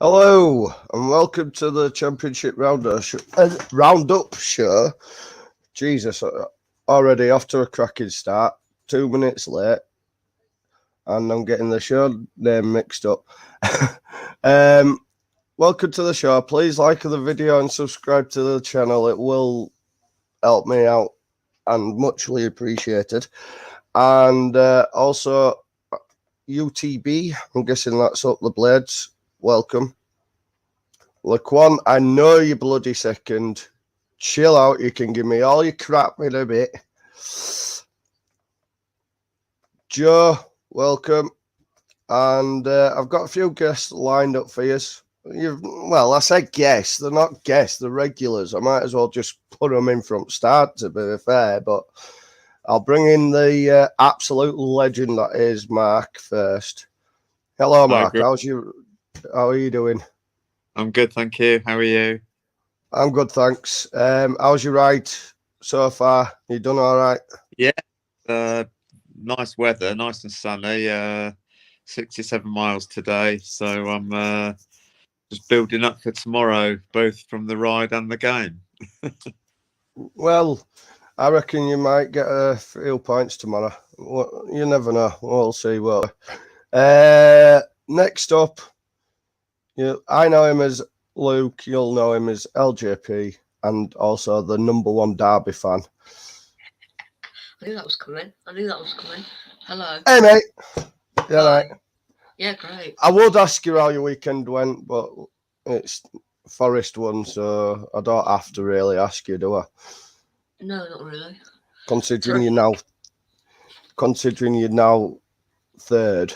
Hello and welcome to the Championship Round Up show. Jesus, already off to a cracking start. 2 minutes late, and I'm getting the show name mixed up. Welcome to the show. Please like the video and subscribe to the channel. It will help me out and muchly appreciated. And also UTB, I'm guessing that's Up the Blades. Welcome. Laquan, I know you're bloody second. Chill out. You can give me all your crap in a bit. Joe, welcome. And I've got a few guests lined up for you. Well, I said guests. They're not guests. They're regulars. I might as well just put them in from start, to be fair. But I'll bring in the absolute legend that is Mark first. Hello, Mark. How are you doing? I'm good, thank you. How are you? I'm good, thanks. How's your ride so far? You done all right? Yeah. Nice weather, nice and sunny. 67 miles today. So I'm just building up for tomorrow, both from the ride and the game. Well, I reckon you might get a few points tomorrow. You never know. We'll see. Next up, I know him as Luke. You'll know him as LJP, and also the #1 Derby fan. I knew that was coming. Hello. Hey, mate. Yeah, right. Yeah, great. I would ask you how your weekend went, but it's Forest one, so I don't have to really ask you, do I? No, not really. Considering you're now third.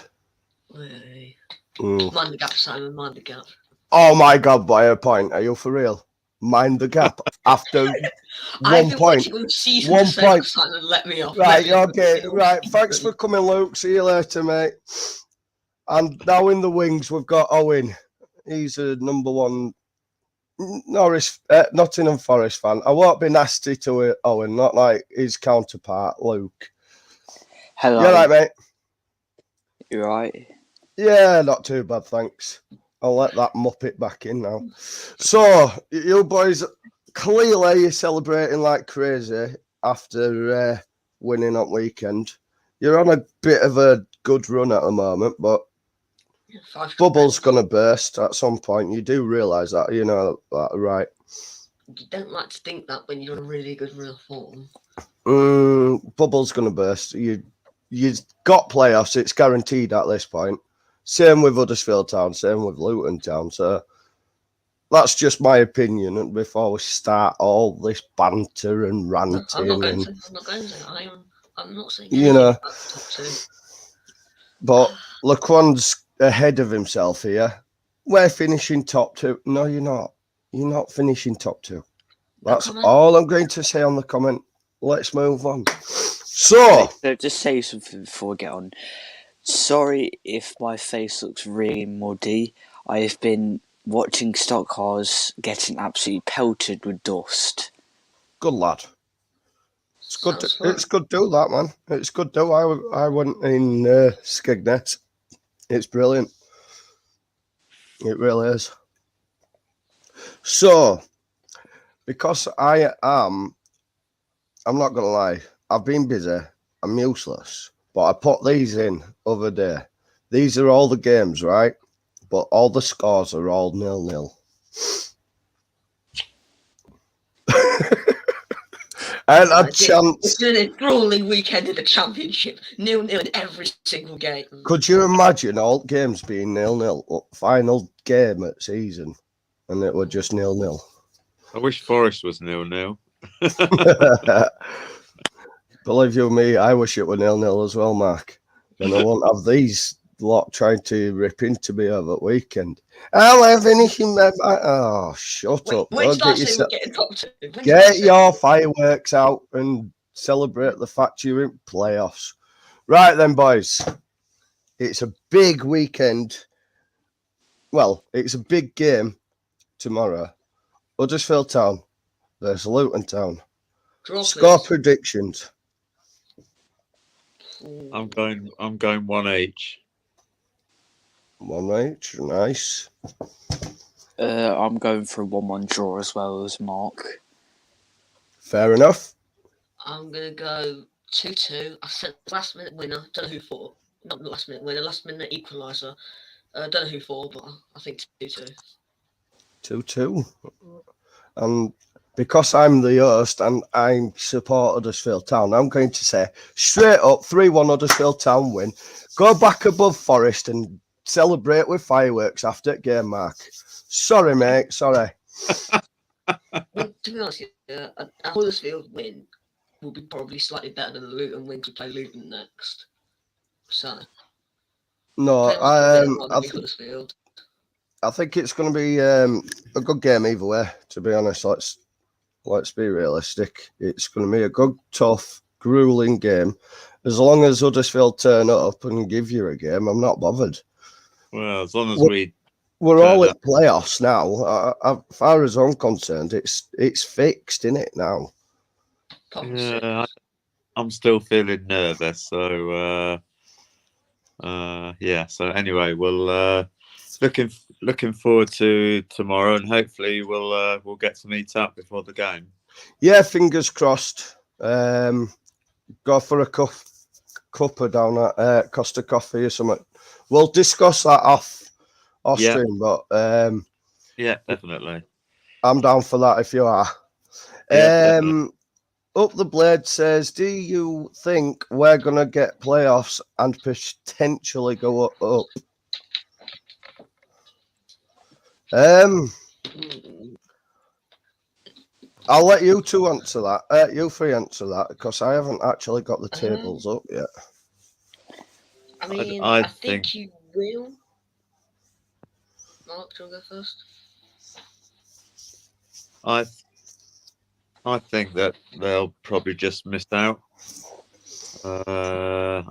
Really? Mm. Mind the gap, Simon. Mind the gap. Oh my God! By a point, are you for real? Mind the gap after 1 point. 1 point. Simon, let me off. Right. Okay. Right. Thanks for coming, Luke. See you later, mate. And now in the wings, we've got Owen. He's a #1 Nottingham Forest fan. I won't be nasty to Owen, not like his counterpart, Luke. Hello. You all right, mate? You right? Yeah, not too bad, thanks. I'll let that muppet back in now. So, you boys, clearly you're celebrating like crazy after winning on weekend. You're on a bit of a good run at the moment, but bubble's going to burst at some point. You do realise that, you know that, right? You don't like to think that when you're in a really good real form. Bubble's going to burst. You've got playoffs. It's guaranteed at this point. Same with Huddersfield Town, same with Luton Town. So that's just my opinion. And before we start all this banter and ranting, I'm not going to. I'm not saying. You know, but Laquan's ahead of himself here. We're finishing top 2. No, you're not. You're not finishing top 2. That's all I'm going to say on the comment. Let's move on. So, just say something before we get on. Sorry if my face looks really muddy. I have been watching stock cars getting absolutely pelted with dust. Good lad. It's good. It's good to do that, man. It's good to do. I went in Skegness. It's brilliant. It really is. So, because I'm not gonna lie. I've been busy. I'm useless. But I put these in other day. These are all the games, right? But all the scores are all 0-0. I hadn't had a It's chance. been a grueling weekend in the Championship. 0-0 in every single game. Could you imagine all games being 0-0? Final game at season, and it were just 0-0. I wish Forest was 0-0. Believe you me, I wish it were 0-0 as well, Mark. Then I won't have these lot trying to rip into me over the weekend. Oh, I'm finishing my... Oh, shut up. When Don't did I get say yourself... we're getting top 2? When did I Get say your fireworks out and celebrate the fact you're in playoffs. Right then, boys. It's a big weekend. Well, it's a big game tomorrow. Huddersfield Town versus Luton Town. Draw, Score please. predictions. I'm going one each. One each. Nice. I'm going for a 1-1 draw as well as Mark. Fair enough. I'm going to go 2-2. I said last minute winner. Don't know who for. Not the last minute winner, last minute equaliser. Don't know who for, but I think 2-2. 2-2. And because I'm the host and I support Huddersfield Town, I'm going to say straight up 3-1 Huddersfield Town win. Go back above Forest and celebrate with fireworks after the game, Mark. Sorry, mate. Sorry. Well, to be honest, a Huddersfield win will be probably slightly better than the Luton win to play Luton next. So, No, Huddersfield. I think it's going to be a good game either way, to be honest. Let's be realistic. It's going to be a good, tough, grueling game. As long as Huddersfield turn up and give you a game, I'm not bothered. Well, as long as We're turn all up. at playoffs now. As far as I'm concerned, it's fixed, isn't it, now? Yeah, I'm still feeling nervous. So, yeah. So anyway, we'll looking forward to tomorrow, and hopefully we'll get to meet up before the game. Yeah, fingers crossed. Go for a cuppa down at Costa Coffee or something. We'll discuss that off stream, but yeah, definitely. I'm down for that if you are. Yeah, Up the Blade says, do you think we're going to get playoffs and potentially go up? I'll let you two answer that. You three answer that because I haven't actually got the tables up yet. I mean, I think you will. Mark, do you want to go first? I think that they'll probably just miss out. I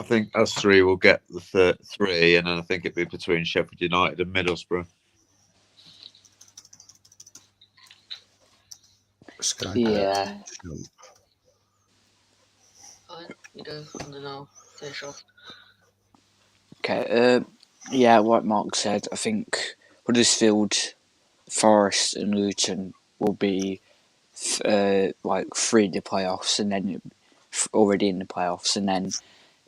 think us three will get the third three, and then I think it'll be between Sheffield United and Middlesbrough. Yeah. You go, and then I'll finish off. Okay. Yeah, like Mark said, I think Huddersfield, Forest, and Luton will be like three in the playoffs, and then already in the playoffs, and then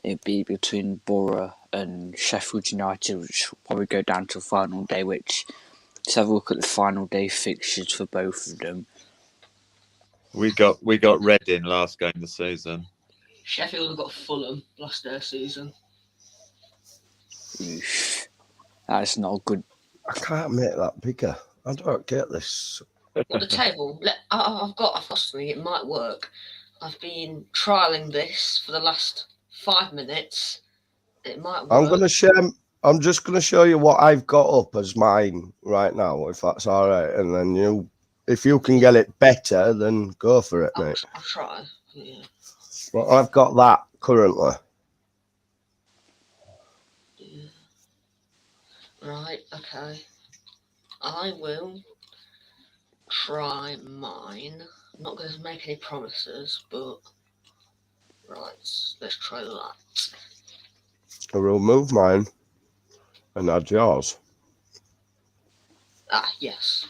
it'd be between Borough and Sheffield United, which will probably go down to the final day. Which, let's have a look at the final day fixtures for both of them. We got Reading last game of the season. Sheffield have got Fulham last their season. Oof. That's not good. I can't make that bigger. I don't get this. Well, the table. I've got something. It might work. I've been trialing this for the last 5 minutes. It might work. I'm just gonna show you what I've got up as mine right now, if that's all right. And then if you can get it better, then go for it, mate. I'll try. Yeah. Well, I've got that currently. Yeah. Right. Okay. I will try mine. I'm not going to make any promises, but right, let's try that. I will move mine and add yours. Yes.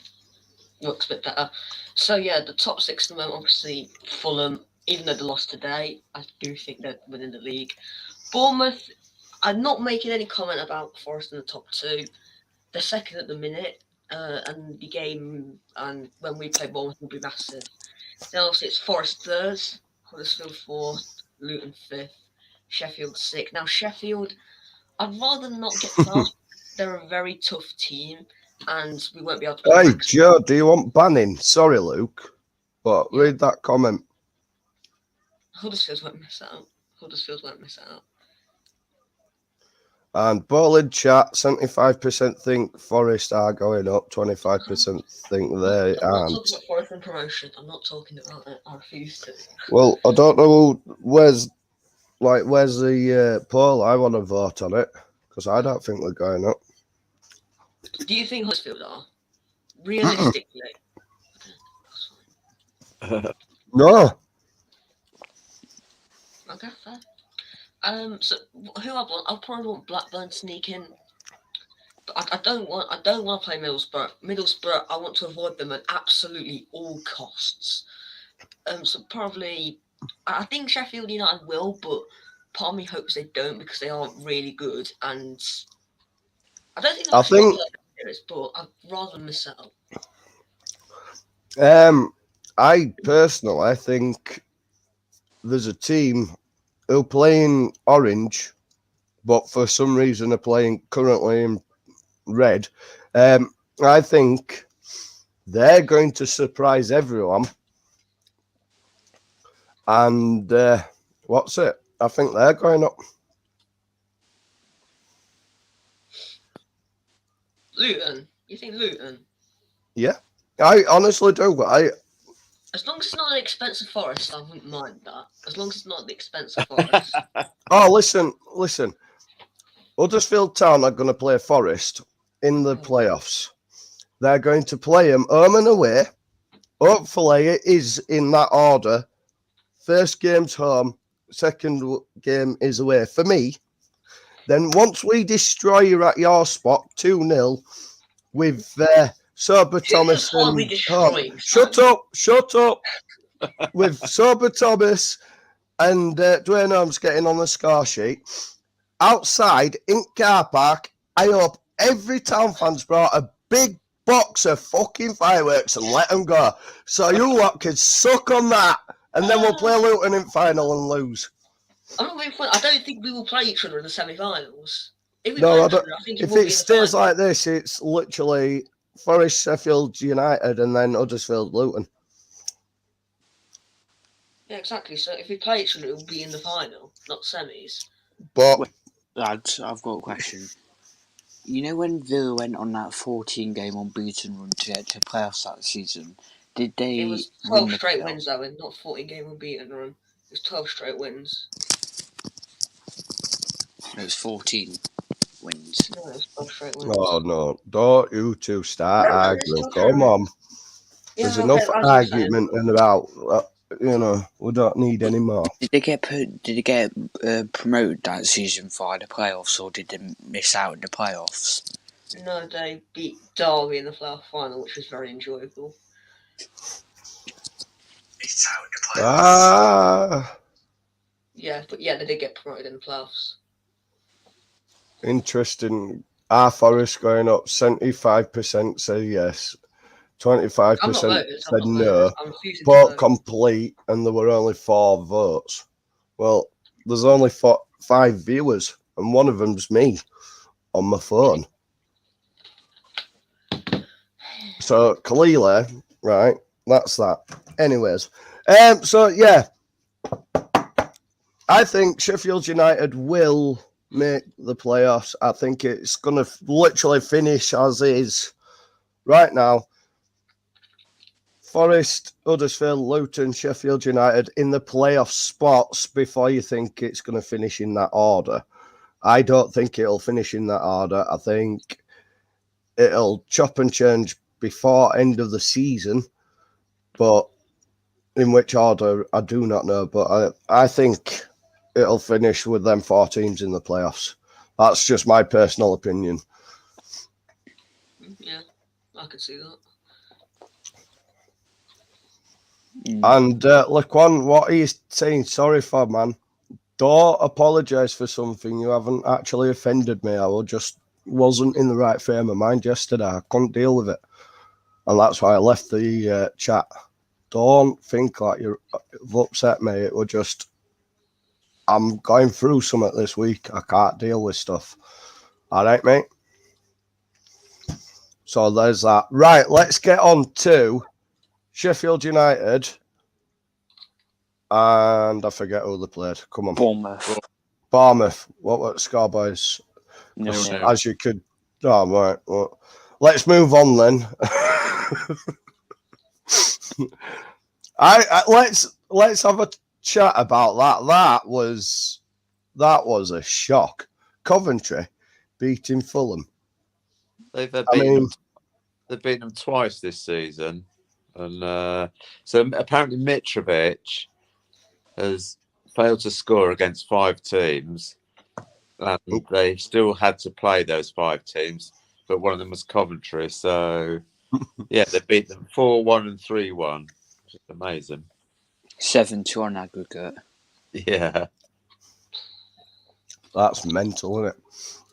Looks a bit better. So yeah, the top six at the moment, obviously Fulham, even though they lost today, I do think they're winning the league. Bournemouth, I'm not making any comment about Forest in the top two. They're second at the minute. and the game and when we play Bournemouth will be massive. Then obviously it's Forest third, Huddersfield fourth, Luton fifth, Sheffield sixth. Now Sheffield, I'd rather not get past. They're a very tough team, and we won't be able to play. Hey, Joe, do you want banning? Sorry, Luke, but Yeah. read that comment. Huddersfield won't miss out. Huddersfield won't miss out. And Bowling chat, 75% think Forest are going up, 25% think they I'm not aren't. talking about Forest and promotion. I'm not talking about it. I refuse to. Well, I don't know where's the poll. I want to vote on it because I don't think they're going up. Do you think Huddersfield are? Realistically. No. Okay, fair. So who I want? I probably want Blackburn sneak in. But I don't want to play Middlesbrough. Middlesbrough, I want to avoid them at absolutely all costs. So probably I think Sheffield United will, but part of me hopes they don't because they are really good, and I don't think but I'd rather miss out. I personally think there's a team who play in orange, but for some reason are playing currently in red. I think they're going to surprise everyone. And what's it? I think they're going up. Luton? You think Luton? Yeah, I honestly do. As long as it's not an expensive Forest, I wouldn't mind that. As long as it's not the expensive Forest. Oh, listen. Huddersfield Town are going to play Forest in the playoffs. They're going to play them home and away. Hopefully, it is in that order. First game's home, second game is away. For me, then once we destroy you at your spot 2-0 with Sober Thomas and Shut up. With Sober Thomas and Dwayne Holmes getting on the score sheet. Outside in car park, I hope every town fan's brought a big box of fucking fireworks and let them go. So you lot can suck on that. And then we'll play Luton in final and lose. I'm not being funny. I don't think we will play each other in the semi-finals. If it stays like this, it's literally Forest, Sheffield United, and then Huddersfield, Luton. Yeah, exactly. So if we play each other, it will be in the final, not semis. But Wait, lads, I've got a question. You know when Villa went on that 14-game unbeaten run to get to playoffs that season, did they? It was 12 straight wins, though, and not 14-game unbeaten run. It was 12 straight wins. No, it was 14 wins. No, it was 12 straight wins. oh no, don't you two start arguing. Come on. Yeah, There's enough argument and about we don't need any more. Did they get promoted that season via the playoffs, or did they miss out in the playoffs? No, they beat Derby in the playoff final, which was very enjoyable. Yeah, but yeah, they did get promoted in the playoffs. Interesting. Our Forest going up, 75% say yes, 25% said no. Vote complete, and there were only 4 votes. Well, there's only 5 viewers, and one of them's me on my phone. So clearly, right, that's that. Anyways, so yeah, I think Sheffield United will make the playoffs. I think it's going to literally finish as is right now. Forest, Huddersfield, Luton, Sheffield United in the playoff spots before you think it's going to finish in that order. I don't think it'll finish in that order. I think it'll chop and change before end of the season, but in which order, I do not know. But I think it'll finish with them 4 teams in the playoffs. That's just my personal opinion. Yeah, I could see that. And Laquan, what are you saying sorry for, man? Don't apologise for something. You haven't actually offended me. I will just wasn't in the right frame of mind yesterday. I couldn't deal with it. And that's why I left the chat. Don't think like you've upset me. It was just, I'm going through something this week. I can't deal with stuff. All right, mate? So there's that. Right, let's get on to Sheffield United. And I forget who they played. Come on. Bournemouth. What were the score, boys? No. As you could. Oh, right. Well, let's move on then. Let's have a chat about that. That was a shock. Coventry beating Fulham. They've beaten them twice this season, and so apparently Mitrovic has failed to score against 5 teams, and they still had to play those 5 teams, but one of them was Coventry. So yeah, they beat them 4-1 and 3-1. Just amazing. 7-2 on aggregate. Yeah. That's mental, isn't it?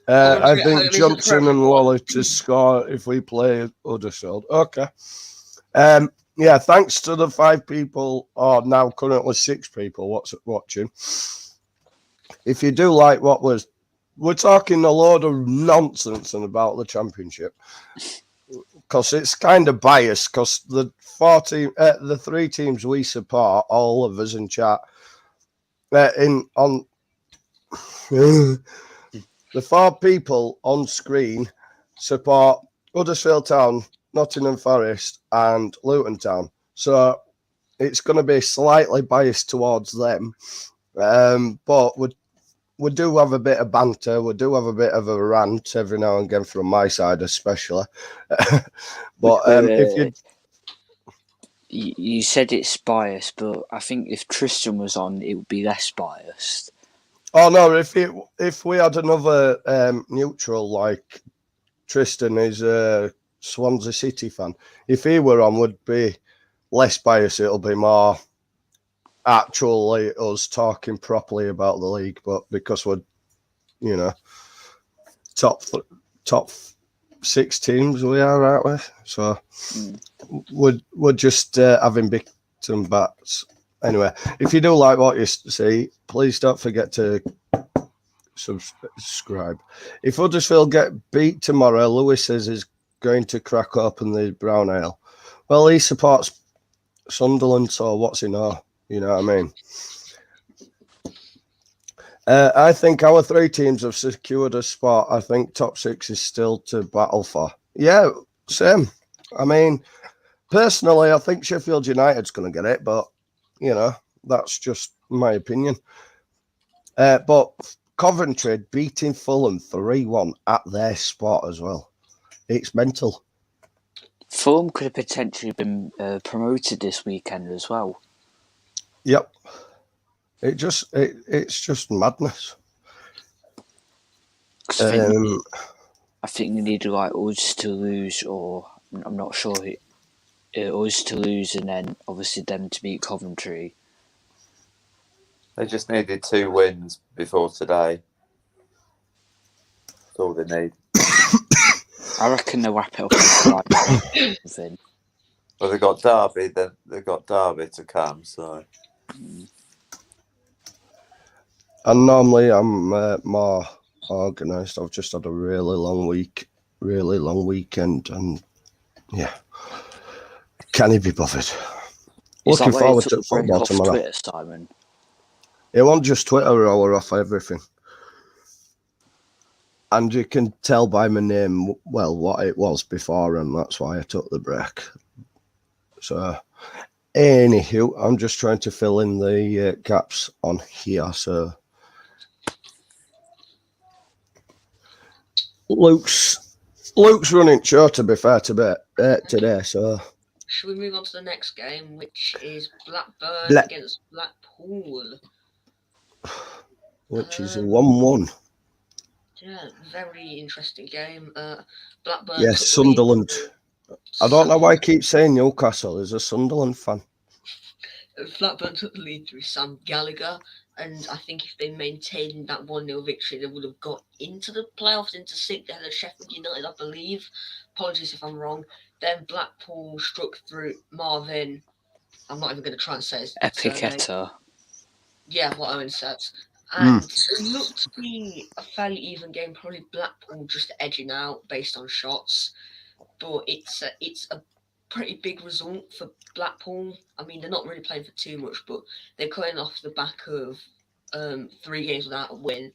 I think Johnson and Wally to score if we play Huddersfield. Okay. Yeah, thanks to the 5 people, or now currently 6 people watching. If you do like what we're talking a load of nonsense about the Championship, because it's kind of biased, because the 3 teams we support, all of us in chat, the 4 people on screen support Huddersfield Town, Nottingham Forest, and Luton Town. So it's going to be slightly biased towards them. But we do have a bit of banter. We do have a bit of a rant every now and again from my side, especially. But if you said it's biased, but I think if Tristan was on, it would be less biased. Oh no! If we had another neutral like Tristan is a Swansea City fan, if he were on, would be less biased. It'll be more actually us talking properly about the league, but because we're top 6 teams we are, aren't we? So we're just having big and bats. Anyway, if you do like what you see, please don't forget to subscribe. If Huddersfield get beat tomorrow, Lewis says he's going to crack open the brown ale. Well, he supports Sunderland, so what's he know? You know what I mean? I think our 3 teams have secured a spot. I think top 6 is still to battle for. Yeah, same. I mean, personally, I think Sheffield United's going to get it, but that's just my opinion. But Coventry beating Fulham 3-1 at their spot as well. It's mental. Fulham could have potentially been promoted this weekend as well. Yep. It's just madness. I think they need like us to lose, or I'm not sure us to lose, and then obviously them to beat Coventry. They just needed 2 wins before today. That's all they need. I reckon they'll wrap it up in something. Well, they got Derby. They got Derby to come. So, and normally I'm more organised. I've just had a really long weekend, and yeah, can he be bothered? Looking forward to football tomorrow. Twitter, Simon? It wasn't just Twitter, I were off everything. And you can tell by my name, well, what it was before, and that's why I took the break. So, anywho, I'm just trying to fill in the gaps on here. So, Luke's running short, to be fair, today. So, should we move on to the next game, which is Blackburn against Blackpool? Which is a 1-1. Yeah, very interesting game. Blackburn. Yes, Sunderland. I don't know why I keep saying Newcastle is a Sunderland fan. Blackburn took the lead through Sam Gallagher. And I think if they maintained that 1-0 victory, they would have got into the playoffs, into sixth. They had Sheffield United, I believe. Apologies if I'm wrong. Then Blackpool struck through Marvin. I'm not even going to try and say his surname. Epiketter. Yeah, what Owen said. And it looked to be a fairly even game, probably Blackpool just edging out based on shots. But it's a pretty big result for Blackpool. I mean, they're not really playing for too much, but they're coming off the back of 3 games without a win,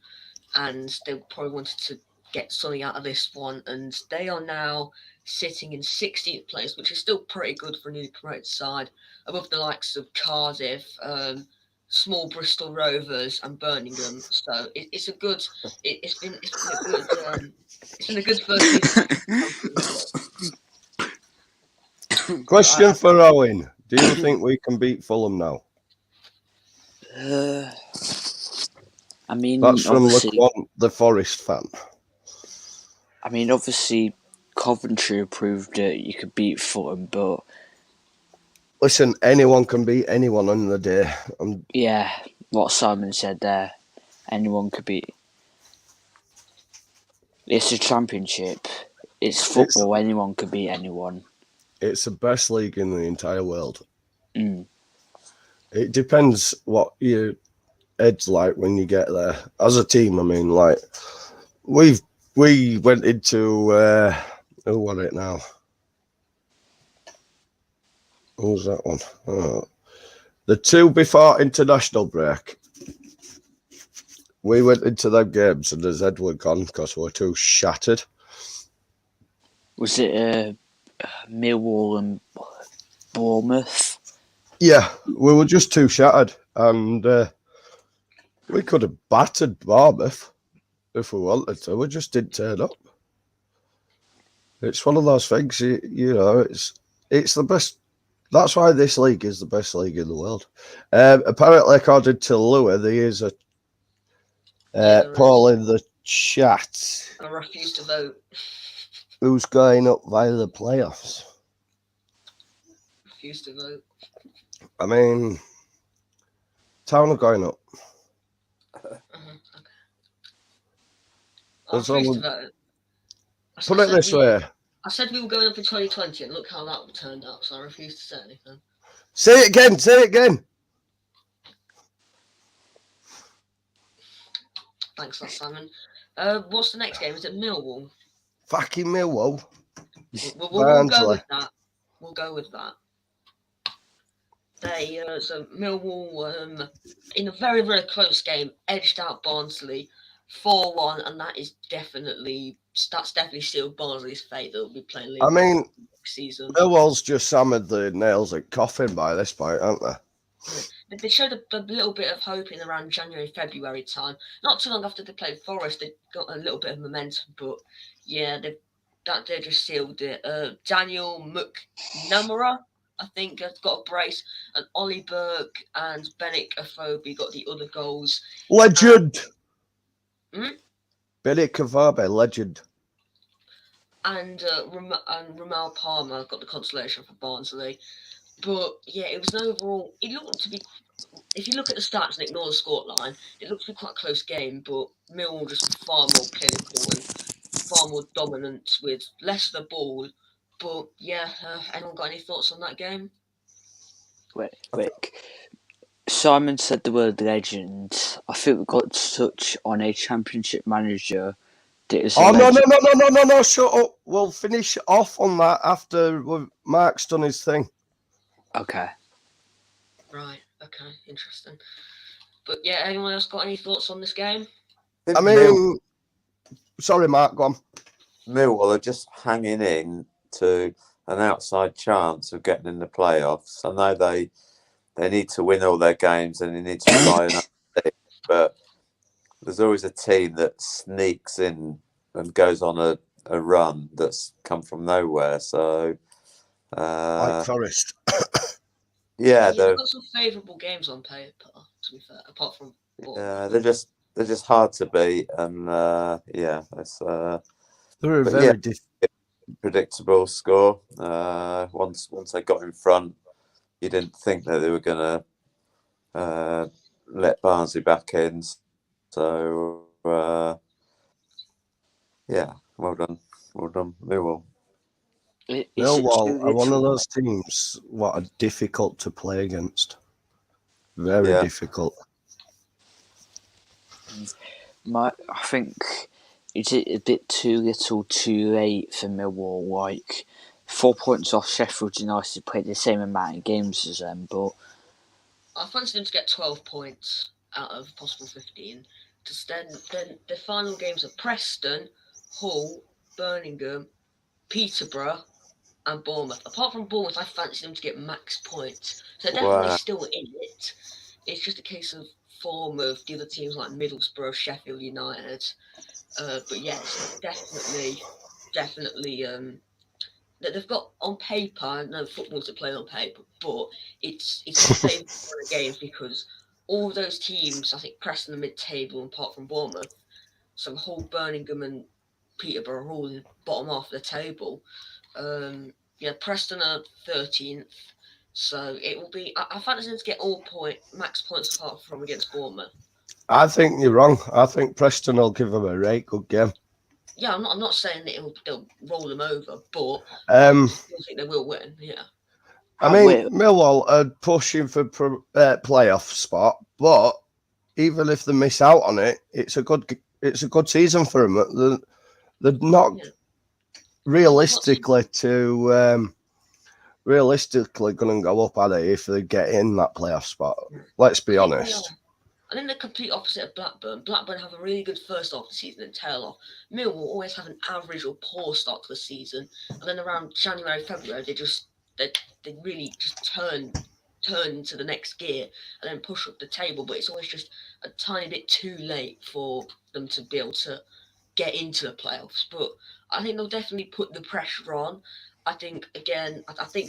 and they probably wanted to get something out of this one. And they are now sitting in 16th place, which is still pretty good for a newly promoted side, above the likes of Cardiff, small Bristol Rovers, and Birmingham. So it's a good. It's been a good. It's been a good first season. Question for Owen. Do you think we can beat Fulham now? I mean, That's from obviously, the Forest fan. I mean, obviously, Coventry proved that you could beat Fulham, but Listen, anyone can beat anyone on the day. yeah, what Simon said there, anyone could beat. It's a championship. It's football. Anyone could beat anyone. It's the best league in the entire world. Mm. It depends what your head's like when you get there. As a team, I mean, like we went into who won it now? Who was that one? Oh. The two before international break. We went into them games and his head were gone because we were too shattered. Was it Millwall and Bournemouth? Yeah, we were just too shattered, and we could have battered Bournemouth if we wanted to. We just didn't turn up. It's one of those things, you know. It's the best. That's why this league is the best league in the world. Apparently, according to Lua, there is a poll in the chat. I refuse to vote. Who's going up via the playoffs? Refuse to vote. I mean, Town are going up. Okay. I There's refuse only- to vote. Put it this way. I said we were going up in 2020, and look how that turned out. So I refuse to say anything. Say it again. Say it again. Thanks for that, Simon. What's the next game? Is it Millwall? Fucking Millwall. We'll go Barnsley. with that. We'll go with that. So Millwall, in a very, very close game, edged out Barnsley 4-1, and that's definitely sealed Barnsley's fate. They'll be playing League I mean, next season. Millwall's just hammered the nails at coffin by this point, aren't they? They showed a little bit of hope in around January, February time. Not too long after they played Forest, they got a little bit of momentum, but yeah, they just sealed it. Daniel McNamara, I think, has got a brace, and Ollie Burke and Benik Afobe got the other goals. Legend. Hmm? Benik Afobe, legend. And Ramal Palmer got the consolation for Barnsley. But yeah, it was an overall. It looked to be. If you look at the stats and ignore the scoreline, it looks to be quite a close game. But Millwall just far more clinical and far more dominant with less of the ball. But yeah, anyone got any thoughts on that game? Quick. Simon said the word legend. I think we got to touch on a championship manager that is a legend. No, shut up. We'll finish off on that after Mark's done his thing. Okay. Right. Okay. Interesting. But yeah, anyone else got any thoughts on this game? I mean, sorry, Mark, go on. Millwall are just hanging in to an outside chance of getting in the playoffs. I know they need to win all their games and they need to try and upset, but there's always a team that sneaks in and goes on a run that's come from nowhere. So, Like Forest. Yeah, they've got some favourable games on paper. To be fair, apart from they're just hard to beat, and it's they're a very predictable score. Once they got in front, you didn't think that they were going to let Barnsley back in. So yeah, well done, Millwall. It's Millwall are one of little. those teams what are difficult to play against. Very Yeah. difficult. I think is it a bit too little, too late for Millwall? Like 4 points off Sheffield United, played the same amount of games as them, but I fancy them to get 12 points out of possible 15. Because then the final games are Preston, Hull, Birmingham, Peterborough, and Bournemouth. Apart from Bournemouth, I fancy them to get max points. So they're definitely Wow. still in it. It's just a case of form of the other teams like Middlesbrough, Sheffield United. But yes, definitely. That they've got on paper. I know football's a play on paper, but it's a favourite for the games because all those teams, I think, Preston are mid-table apart from Bournemouth. So Hull, Birmingham, and Peterborough are all in the bottom half of the table. Preston are 13th, so it will be. I fancy them to get all max points apart from against Bournemouth. I think you're wrong. I think Preston will give them a right good game. Yeah, I'm not saying that they'll roll them over, but I still think they will win. Yeah. I mean, Millwall are pushing for playoff spot, but even if they miss out on it, it's a good season for them. They're not realistically going to go up, are they? If they get in that playoff spot, let's be honest. I think the complete opposite of Blackburn. Blackburn have a really good first half of the season and tail off. Millwall always have an average or poor start to the season, and then around January, February, they really just turn into the next gear and then push up the table. But it's always just a tiny bit too late for them to be able to get into the playoffs. But I think they'll definitely put the pressure on. I think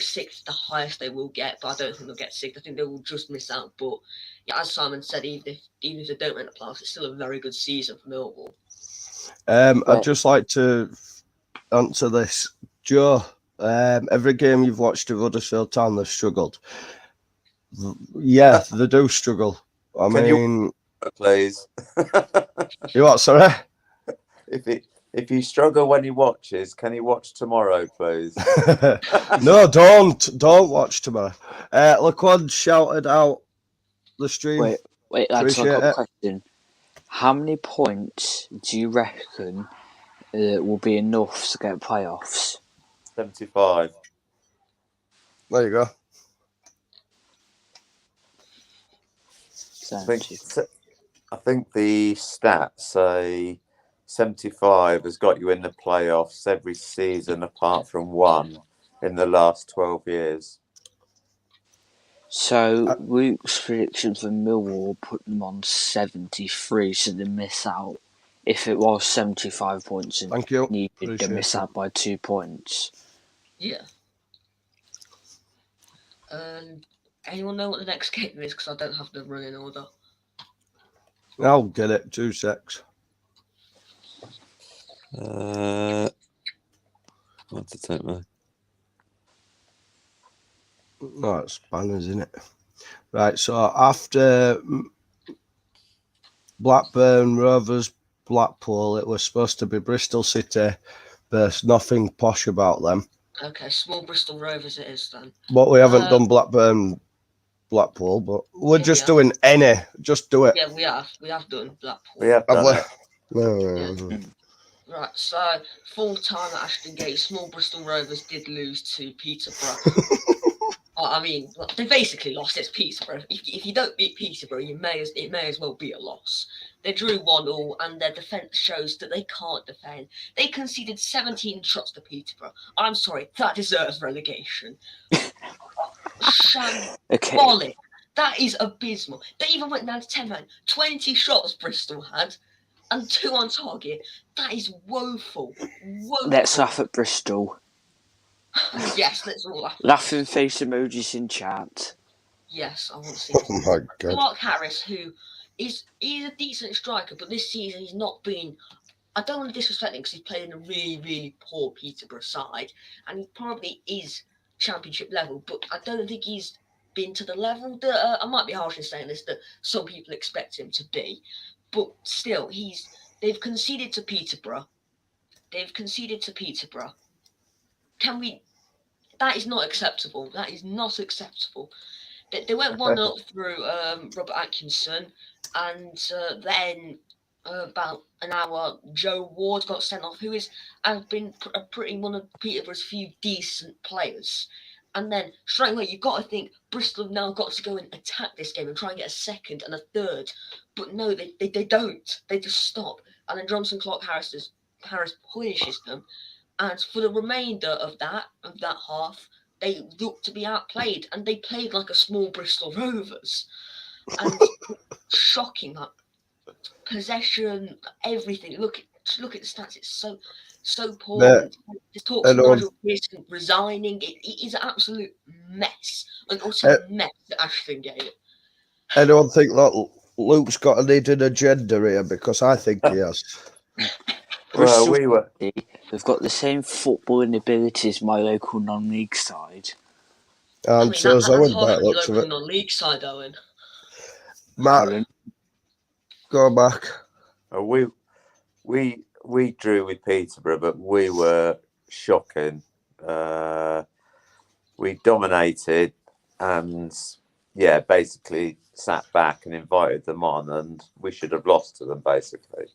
sixth is the highest they will get, but I don't think they'll get sixth. I think they will just miss out. But yeah, as Simon said, even if they don't win the playoffs, it's still a very good season for Millwall. I'd just like to answer this, Joe. Every game you've watched of Huddersfield Town, they've struggled. Yeah, they do struggle. I mean, please. You what? Sorry. If you struggle when he watches, can he watch tomorrow, please? No, don't watch tomorrow. Laquan shouted out the stream. Wait, lads, I've got a question. How many points do you reckon will be enough to get playoffs? 75. There you go. I think the stats say 75 has got you in the playoffs every season apart from one in the last 12 years. So Luke's prediction for Millwall put them on 73, so they miss out. If it was 75 points and needed, they miss out by 2 points. Yeah. Anyone know what the next game is? Because I don't have the running order. I'll get it. 2 secs. What's the take me? No, it's banners, isn't it? Right, so after Blackburn, Rovers, Blackpool, it was supposed to be Bristol City. There's nothing posh about them. Okay, small Bristol Rovers it is then. But we haven't done Blackburn, Blackpool, but we're just doing any. Just do it. Yeah, we have done Blackpool. We have done it. No. Right, so full time at Ashton Gate, small Bristol Rovers did lose to Peterborough. I mean, they basically lost. It's Peterborough. If you don't beat Peterborough, it may as well be a loss. They drew 1-1, and their defence shows that they can't defend. They conceded 17 shots to Peterborough. I'm sorry, that deserves relegation. Shambolic. That is abysmal. They even went down to 10 men. 20 shots Bristol had, and 2 on target. That is woeful. Let's laugh at Bristol. Yes, let's all laugh. Laughing face emojis in chat. Yes, I want to see. Oh my God. Mark Harris, who he's a decent striker, but this season he's not been. I don't want to disrespect him because he's played in a really, really poor Peterborough side, and he probably is championship level, but I don't think he's been to the level that I might be harsh in saying this, that some people expect him to be, but still, they've conceded to Peterborough. Can we? That is not acceptable. That is not acceptable. They went 1-0 through Robert Atkinson, and then about an hour, Joe Ward got sent off, who has been pretty one of Peterborough's few decent players. And then straight away, you've got to think Bristol have now got to go and attack this game and try and get a second and a third. But no, they don't. They just stop. And then Johnson Clark Harris punishes them. And for the remainder of that half, they looked to be outplayed, and they played like a small Bristol Rovers. And shocking, like possession, everything. Look at the stats. It's so poor. Just talks of Nigel Pearson resigning. It is an absolute mess, an utter mess at Ashton Gate. I don't think that Luke's got a needed agenda here, because I think he has. Well, we were. They've got the same footballing ability as my local non-league side. And so is Owen, by the looks of it. Non-league side, Owen. Matt, go back. We drew with Peterborough, but we were shocking. We dominated and, basically sat back and invited them on, and we should have lost to them, basically.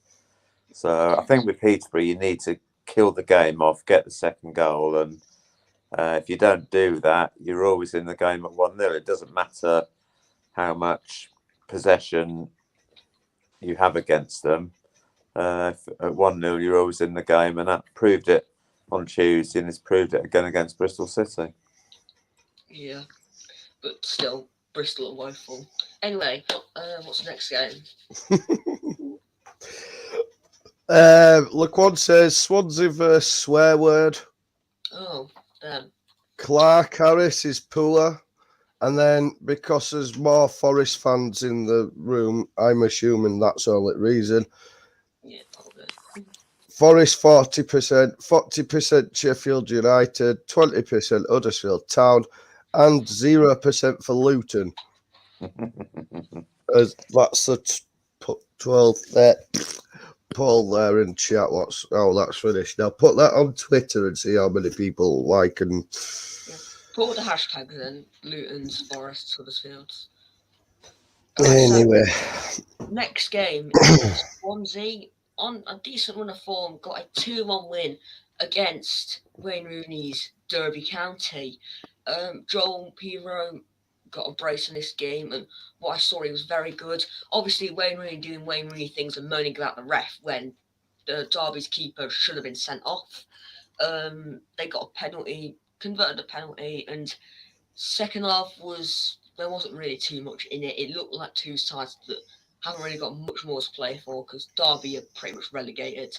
So I think with Peterborough, you need to kill the game off, get the second goal, and if you don't do that, you're always in the game at 1-0. It doesn't matter how much possession you have against them. At 1-0, you're always in the game, and that proved it on Tuesday, and it's proved it again against Bristol City. Yeah, but still, Bristol are woeful. Anyway, what's the next game? Laquan says Swansea versus swear word. Oh, damn. Clark Harris is poor. And then, because there's more Forest fans in the room, I'm assuming that's the only reason. Yeah, probably. Forest 40% Sheffield United, 20% Huddersfield Town, and 0% for Luton. That's the 12 poll there in chat. That's finished. Now put that on Twitter and see how many people like and. Yeah. Put all the hashtags in: Luton's, Forests, Huddersfields. Anyway, so next game is Swansea on a decent run of form, got a 2-1 win against Wayne Rooney's Derby County. Joel Pirro got a brace in this game, and what I saw, he was very good. Obviously, Wayne Rooney doing Wayne Rooney things and moaning about the ref when Derby's keeper should have been sent off. They got a penalty, converted a penalty, and second half there wasn't really too much in it. It looked like two sides that haven't really got much more to play for, because Derby are pretty much relegated.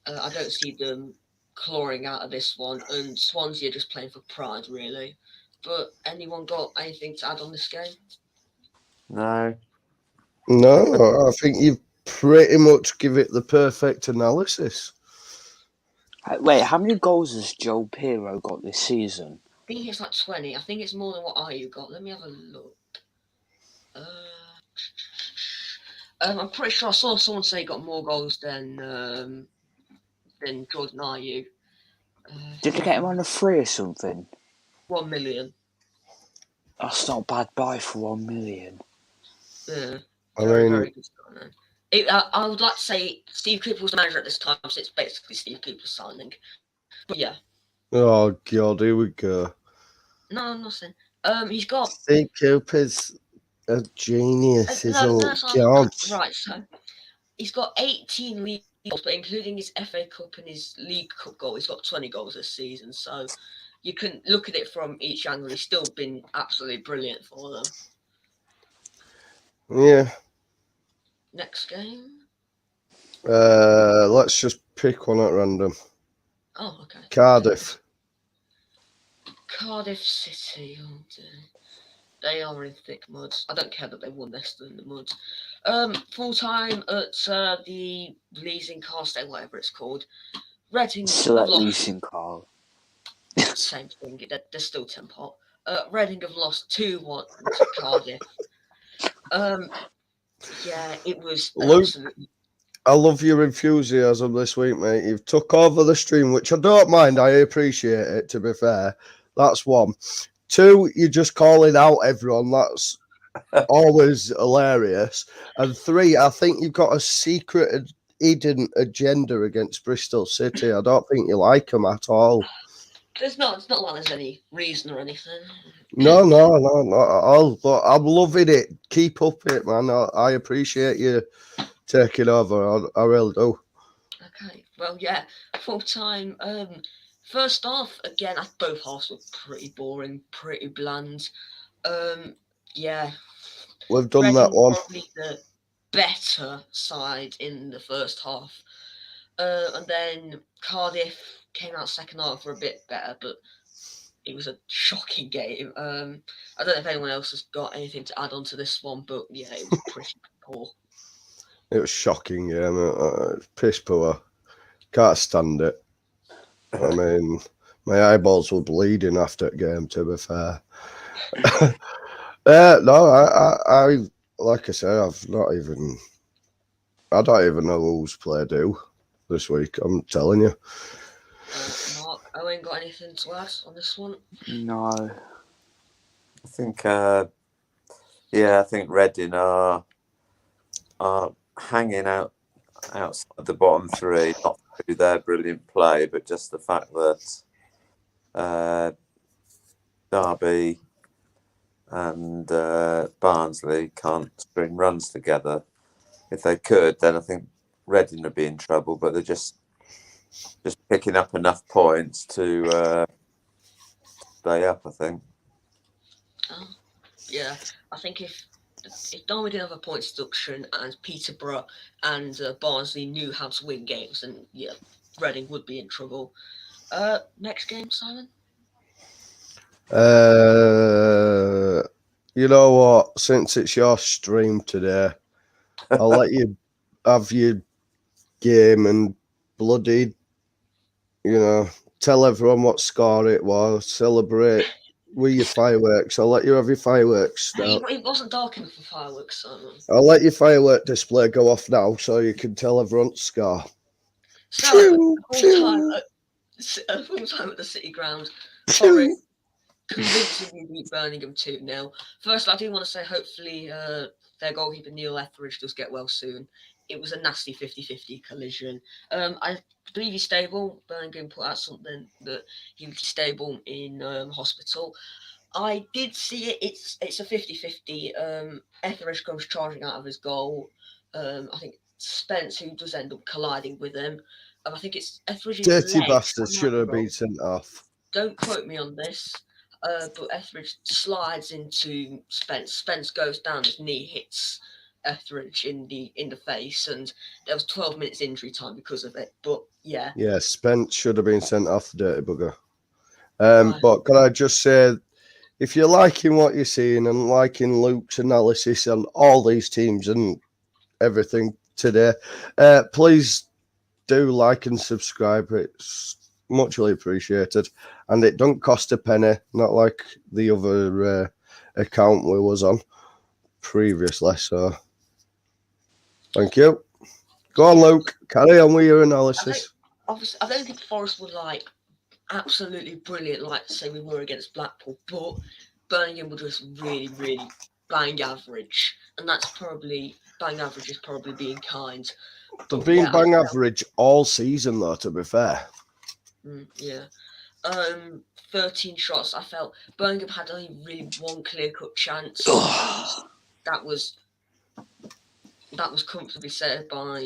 I don't see them clawing out of this one, and Swansea are just playing for pride, really. But anyone got anything to add on this game? No, I think you've pretty much give it the perfect analysis. Wait, how many goals has Joel Pirro got this season? I think it's like 20. I think it's more than what Ayew got. Let me have a look. I'm pretty sure I saw someone say he got more goals than Jordan Ayew. Did they get him on a free or something? 1 million. That's not a bad buy for 1 million. Yeah. Very good signing. I would like to say Steve Cooper was the manager at this time, so it's basically Steve Cooper's signing. But yeah. Oh God, here we go. No, nothing. He's got Steve Cooper's a genius. Right, so he's got 18 league goals, but including his FA Cup and his League Cup goal, he's got 20 goals this season. So you can look at it from each angle. He's still been absolutely brilliant for them. Yeah. Next game. Let's just pick one at random. Oh, okay. Cardiff City. Oh dear. They are in thick mud. I don't care that they won. They're still in the mud. Full time at the leasing car state, whatever it's called. Reading. Still at leasing car. Same thing. They're still 10 pot. Reading have lost 2-1 to Cardiff. Yeah, it was an Luke, absolute. I love your enthusiasm this week, mate. You've took over the stream, which I don't mind. I appreciate it, to be fair. That's one. Two, you're just calling out everyone. That's always hilarious. And three, I think you've got a secret hidden agenda against Bristol City. I don't think you like them at all. It's not like there's any reason or anything. No, not at all. But I'm loving it. Keep up it, man. I appreciate you taking over. I really do. Okay, well, yeah, full time. First off, again, both halves were pretty boring, pretty bland. Yeah, We've done Reading that one. probably the better side in the first half, and then Cardiff came out second half were a bit better, but it was a shocking game. I don't know if anyone else has got anything to add on to this one, but yeah, it was pretty poor. It was shocking, yeah. Piss poor. Can't stand it. I mean, my eyeballs were bleeding after the game, to be fair. No, I like I say, I don't even know who's played who this week. I'm telling you. Mark, Owen, got anything to add on this one? No. I think, I think Reading are hanging out outside the bottom three, not through their brilliant play, but just the fact that Derby and Barnsley can't string runs together. If they could, then I think Reading would be in trouble, but they're just picking up enough points to stay up, I think. Yeah, I think if Derby didn't have a points deduction and Peterborough and Barnsley knew how to win games, then yeah, Reading would be in trouble. Next game, Simon? You know what? Since it's your stream today, I'll let you have your game and bloody, tell everyone what score it was. Celebrate with your fireworks. I'll let you have your fireworks now. It wasn't dark enough for fireworks, Simon. I'll let your firework display go off now so you can tell everyone to score. So, full time at the City Ground. Forest convincingly beat Birmingham 2-0. First, I do want to say hopefully their goalkeeper Neil Etheridge does get well soon. It was a nasty 50-50 collision. I believe he's stable. Birmingham put out something that he was stable in hospital. I did see it. It's a 50-50. Etheridge comes charging out of his goal. I think Spence, who does end up colliding with him. I think it's Etheridge's Dirty legs. bastard should have been sent off. Don't quote me on this. But Etheridge slides into Spence. Spence goes down, his knee hits Etheridge in the face, and there was 12 minutes injury time because of it. But yeah. Yeah, Spence should have been sent off, dirty bugger. Right. But can I just say, if you're liking what you're seeing and liking Luke's analysis on all these teams and everything today, please do like and subscribe. It's muchly appreciated, and it don't cost a penny, not like the other account we was on previously. So thank you. Go on, Luke, carry on with your analysis. I don't think Forest were like absolutely brilliant, like say we were against Blackpool, but Birmingham were just really, really bang average, and that's probably bang average is probably being kind. They've been bang average all season, though, to be fair. Yeah. 13 shots. I felt Birmingham had only really one clear-cut chance. that was comfortably set by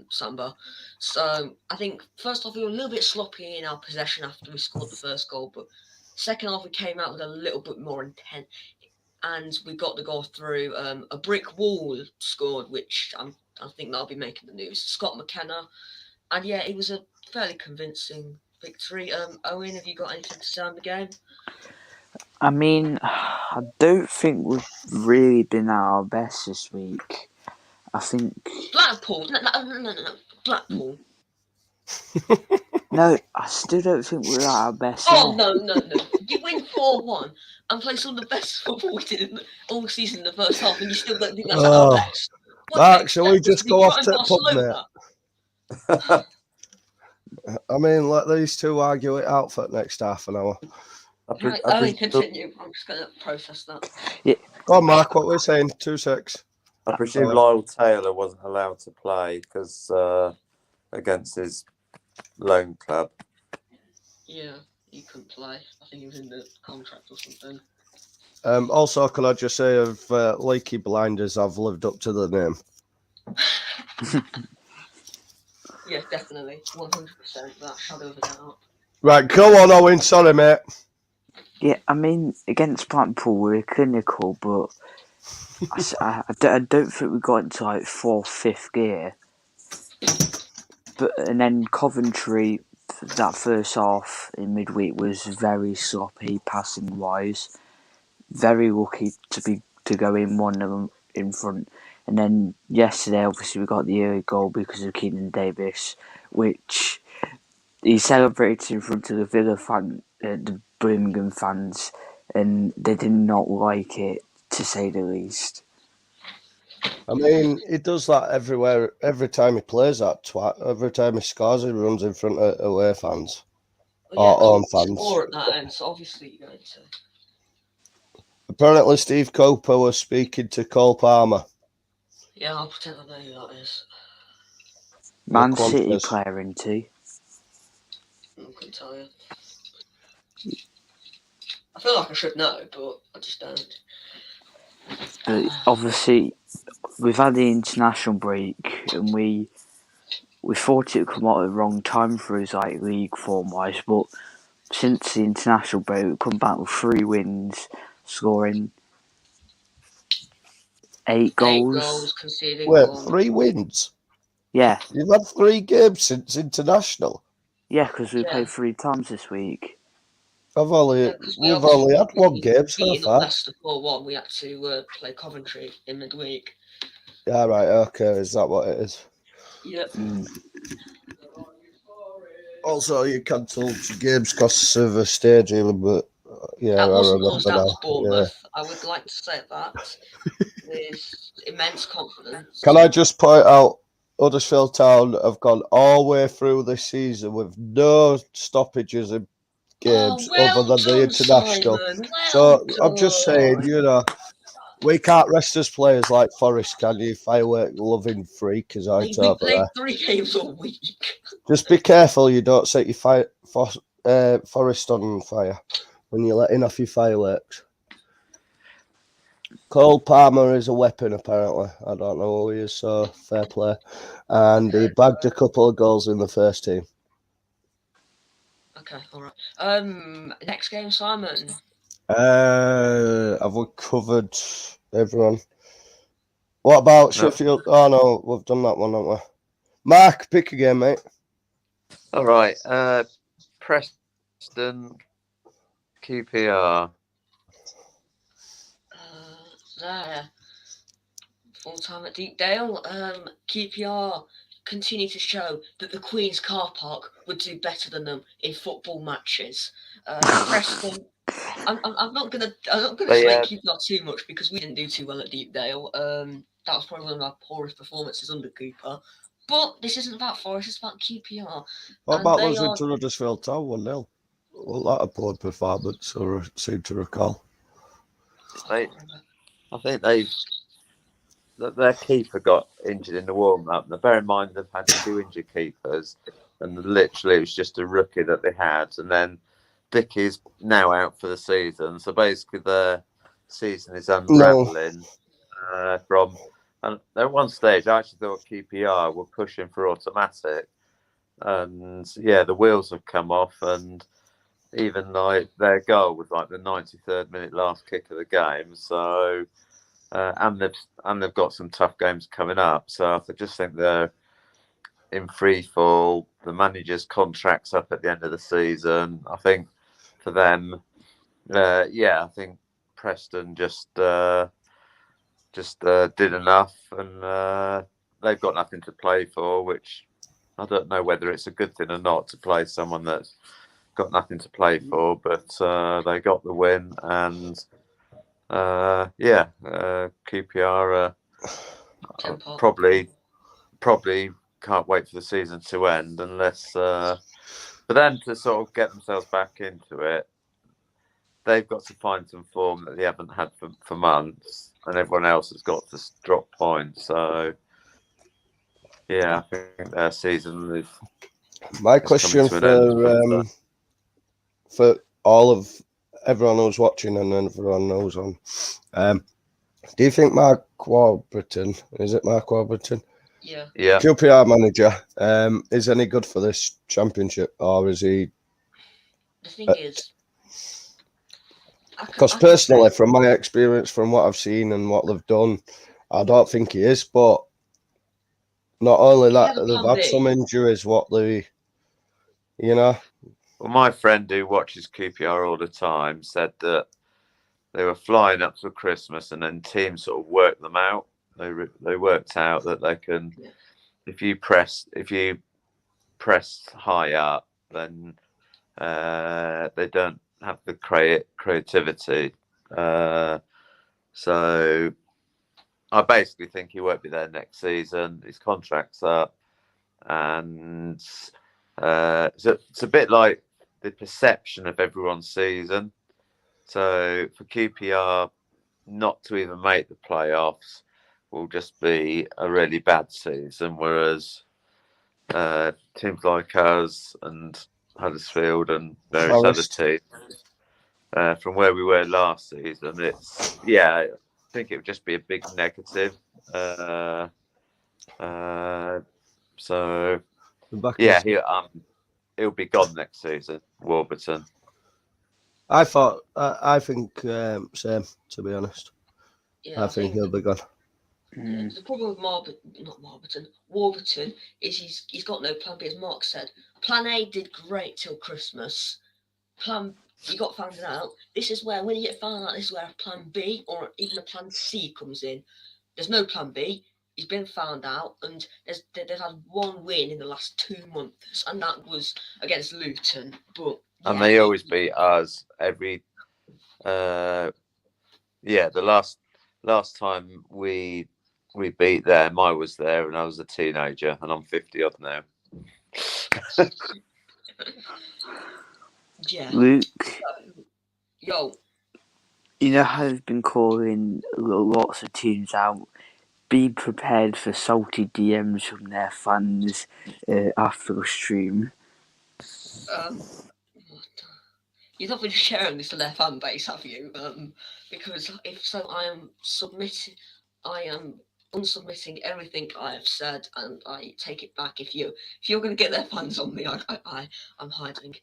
Samba. So I think first off we were a little bit sloppy in our possession after we scored the first goal, but second half we came out with a little bit more intent, and we got the goal through. A brick wall scored, which I think that'll be making the news. Scott McKenna, and yeah, it was a fairly convincing victory. Owen, have you got anything to say on the game? I mean, I don't think we've really been at our best this week. I think Blackpool. No. Blackpool. No, I still don't think we're at our best. Oh, yet. no. You win 4-1 and play some of the best football we did all season in the first half, and you still don't think that's at our Oh, best. What do you Mark, shall we expect us just to go be off trying to the pub, Barcelona? mate? I mean, let these two argue it out for the next half an hour. Continue. I'm just going to process that. Go on, Mark, what we're saying, 2-6. I presume Lyle Taylor wasn't allowed to play because against his loan club. Yeah, he couldn't play. I think he was in the contract or something. Also, can I just say of Leaky Blinders, I've lived up to the name. Yeah, definitely. 100%. That shadow of a doubt. Right, go on, Owen. Sorry, mate. Yeah, I mean, against Blackpool, we were clinical, but I don't think we got into like 4th, 5th gear. And then Coventry, that first half in midweek was very sloppy passing wise. Very lucky to go in 1-0 in front. And then yesterday, obviously, we got the early goal because of Keenan Davis, which he celebrated in front of the Villa the Birmingham fans, and they did not like it, to say the least. I mean, he does that everywhere. Every time he plays that twat, every time he scores, he runs in front of away fans. Well, Or own fans. Score at that end, so obviously you're going to. Apparently, Steve Cooper was speaking to Cole Palmer. Yeah, I'll pretend I know who that is. Man City player, isn't he? I couldn't tell you. I feel like I should know, but I just don't. But obviously, we've had the international break, and we thought it would come out at the wrong time for us, like league form wise. But since the international break, we've come back with 3 wins, scoring 8 goals. 8 goals conceded. Wait, 3 wins? Yeah. You've had 3 games since international? Yeah, because we played 3 times this week. We've only had 1 game so far. Leicester 4-1. We had to play Coventry in midweek. Yeah, right. Okay, is that what it is? Yep. Also, you cancelled games because of a stadium, but yeah, that wasn't I remember us. That was Bournemouth. Yeah. I would like to say that with immense confidence. Can I just point out, Huddersfield Town have gone all the way through this season with no stoppages in games other than the international. So I'm just saying, we can't rest as players like Forest, can you? Firework loving freak as I We played 3 games all week. Just be careful you don't set your Forest on fire when you're letting off your fireworks. Cole Palmer is a weapon, apparently. I don't know who he is, so fair play. And he bagged a couple of goals in the first team. Okay, all right. Next game, Simon. Have we covered everyone? What about Sheffield? Oh no, we've done that one, haven't we? Mark, pick again, mate. All right. Preston, QPR. There. Full time at Deepdale. QPR continue to show that the Queen's car park would do better than them in football matches. Preston. I'm not gonna slate QPR too much because we didn't do too well at Deepdale. That was probably one of our poorest performances under Cooper. But this isn't about Forest, it's about QPR. What about losing to Huddersfield Town 1-0? Well, that a poor performance, I seem to recall. I think their keeper got injured in the warm-up. Now, bear in mind they've had 2 injured keepers, and literally it was just a rookie that they had. And then Dickey's now out for the season, so basically their season is unravelling from. And at one stage, I actually thought QPR were pushing for automatic, and yeah, the wheels have come off, and even like their goal was like the 93rd minute last kick of the game. So, and they've got some tough games coming up. So I just think they're in free fall. The manager's contract's up at the end of the season. I think for them, I think Preston just did enough, and they've got nothing to play for, which I don't know whether it's a good thing or not to play someone that's got nothing to play for, but they got the win, and QPR probably can't wait for the season to end unless for them to sort of get themselves back into it. They've got to find some form that they haven't had for months, and everyone else has got to drop points. So, yeah, I think their season is. My question for all of everyone who's watching and everyone knows on, do you think Mark Warburton, is it Mark Warburton? Yeah. QPR manager, is any good for this championship, or is he? The thing is, because personally, from my experience, from what I've seen and what they've done, I don't think he is. But not only that, they've had some injuries. Well, my friend who watches QPR all the time said that they were flying up for Christmas, and then teams sort of worked them out. They worked out that they can, if you press high up, then they don't have the creativity. So I basically think he won't be there next season. His contract's up, and it's a bit like the perception of everyone's season. So for QPR not to even make the playoffs will just be a really bad season, whereas teams like us and Huddersfield and various other teams, from where we were last season, I think it would just be a big negative. So he'll be gone next season, Warburton. I think same, to be honest. Yeah, I think he'll be gone. Yeah, the problem with Warburton is he's got no plan B, as Mark said. Plan A did great till Christmas. He got found out. This is where, when you get found out, this is where a plan B or even a plan C comes in. There's no plan B. He's been found out, and they've had one win in the last 2 months, and that was against Luton. But and they always beat us every. The last time we beat them, I was there, and I was a teenager, and I'm 50 odd now. Yeah. Luke. Yo. You know how they've been calling lots of teams out? Be prepared for salty DMs from their fans after the stream. You've not been sharing this to their fan base, have you? Because if so, I am unsubmitting everything I have said, and I take it back. If you're going to get their fans on me, I'm hiding.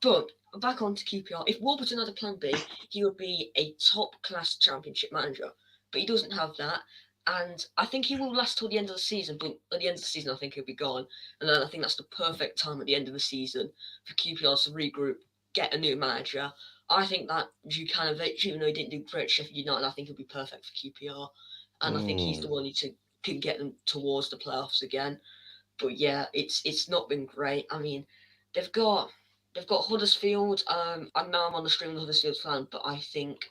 But back on to QPR. If Warburton had a plan B, he would be a top-class championship manager. But he doesn't have that. And I think he will last till the end of the season. But at the end of the season, I think he'll be gone. And then I think that's the perfect time at the end of the season for QPR to regroup, get a new manager. I think that Djukanovic, even though he didn't do great at Sheffield United, I think he'll be perfect for QPR. And I think he's the one who can get them towards the playoffs again. But yeah, it's not been great. I mean, they've got Huddersfield. I know I'm on the stream with Huddersfield fan, but I think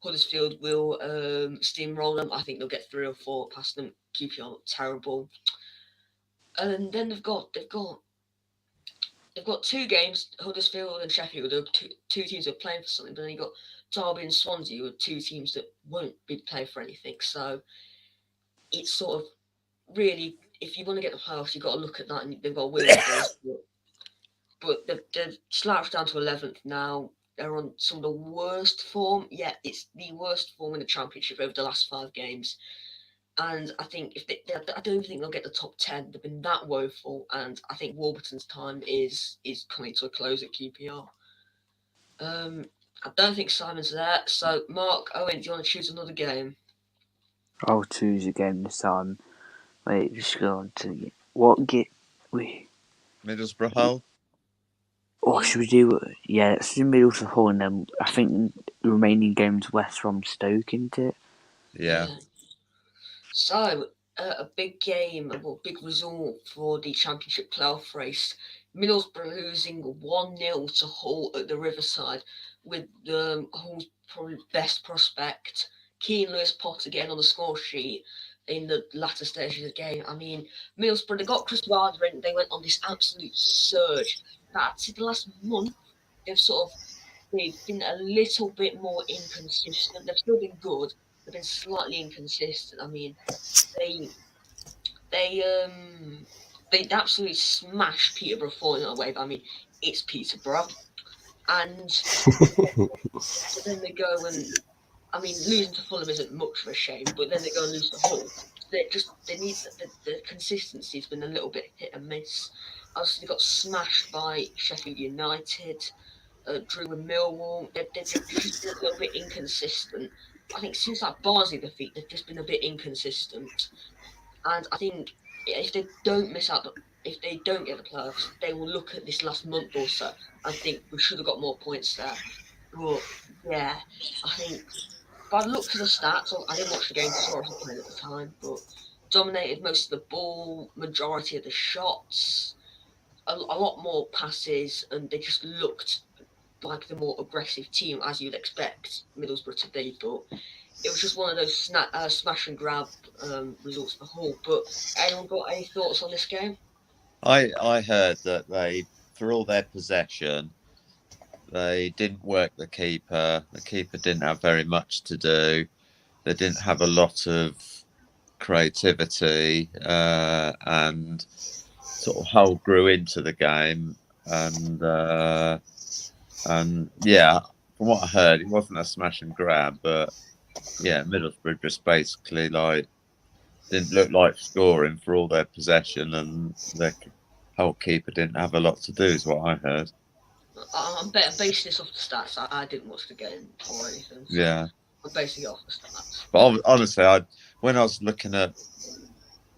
Huddersfield will steamroll them. I think they'll get 3 or 4 past them. QPR look terrible. And then they've got 2 games. Huddersfield and Sheffield are two teams that are playing for something. But then you've got Derby and Swansea, who are 2 teams that won't be playing for anything. So it's sort of really, if you want to get the playoffs, you've got to look at that, and they've got to win those. But they've slouched down to 11th now. They're on some of the worst form. Yeah, it's the worst form in the championship over the last 5 games. And I think I don't think they'll get the top 10. They've been that woeful, and I think Warburton's time is coming to a close at QPR. I don't think Simon's there. So, Mark, Owen, do you want to choose another game? I'll choose a game this time. Wait, just go on to what get we Middlesbrough Hull. What should we do? Yeah, let's do Middlesbrough Hull, and then I think the remaining games West Brom Stoke, isn't it? Yeah. So a big game, a big result for the Championship playoff race. Middlesbrough losing 1-0 to Hull at the Riverside, with Hull's probably best prospect, Keane Lewis Potter, getting on the score sheet in the latter stages of the game. I mean, Middlesbrough, they got Chris Wilder in, they went on this absolute surge. That's the last month, they've been a little bit more inconsistent. They've still been good, they've been slightly inconsistent. I mean, they they absolutely smashed Peterborough 4-0 away. But I mean, it's Peterborough, and but then they go and I mean, losing to Fulham isn't much of a shame, but then they go and lose to Hull. They need the consistency's been a little bit hit and miss. Obviously, they got smashed by Sheffield United, drew with Millwall. They've just been a little bit inconsistent. I think since that Barnsley defeat, they've just been a bit inconsistent. And I think if they don't if they don't get the playoffs, they will look at this last month or so and think we should have got more points there. But yeah, I think by the looks of the stats, I didn't watch the game because I was playing at the time, but dominated most of the ball, majority of the shots, a lot more passes, and they just looked like the more aggressive team as you'd expect Middlesbrough to be. But it was just one of those smash and grab results for Hull. But anyone got any thoughts on this game? I heard that they, for all their possession, they didn't work the keeper. The keeper didn't have very much to do. They didn't have a lot of creativity, and sort of Hull grew into the game. And yeah, from what I heard, it wasn't a smash and grab, but yeah, Middlesbrough just basically didn't look like scoring for all their possession, and their Hull keeper didn't have a lot to do, is what I heard. I'm basing this off the stats. I didn't watch the game or anything. So Yeah. I'm basing it off the stats. But honestly, when I was looking at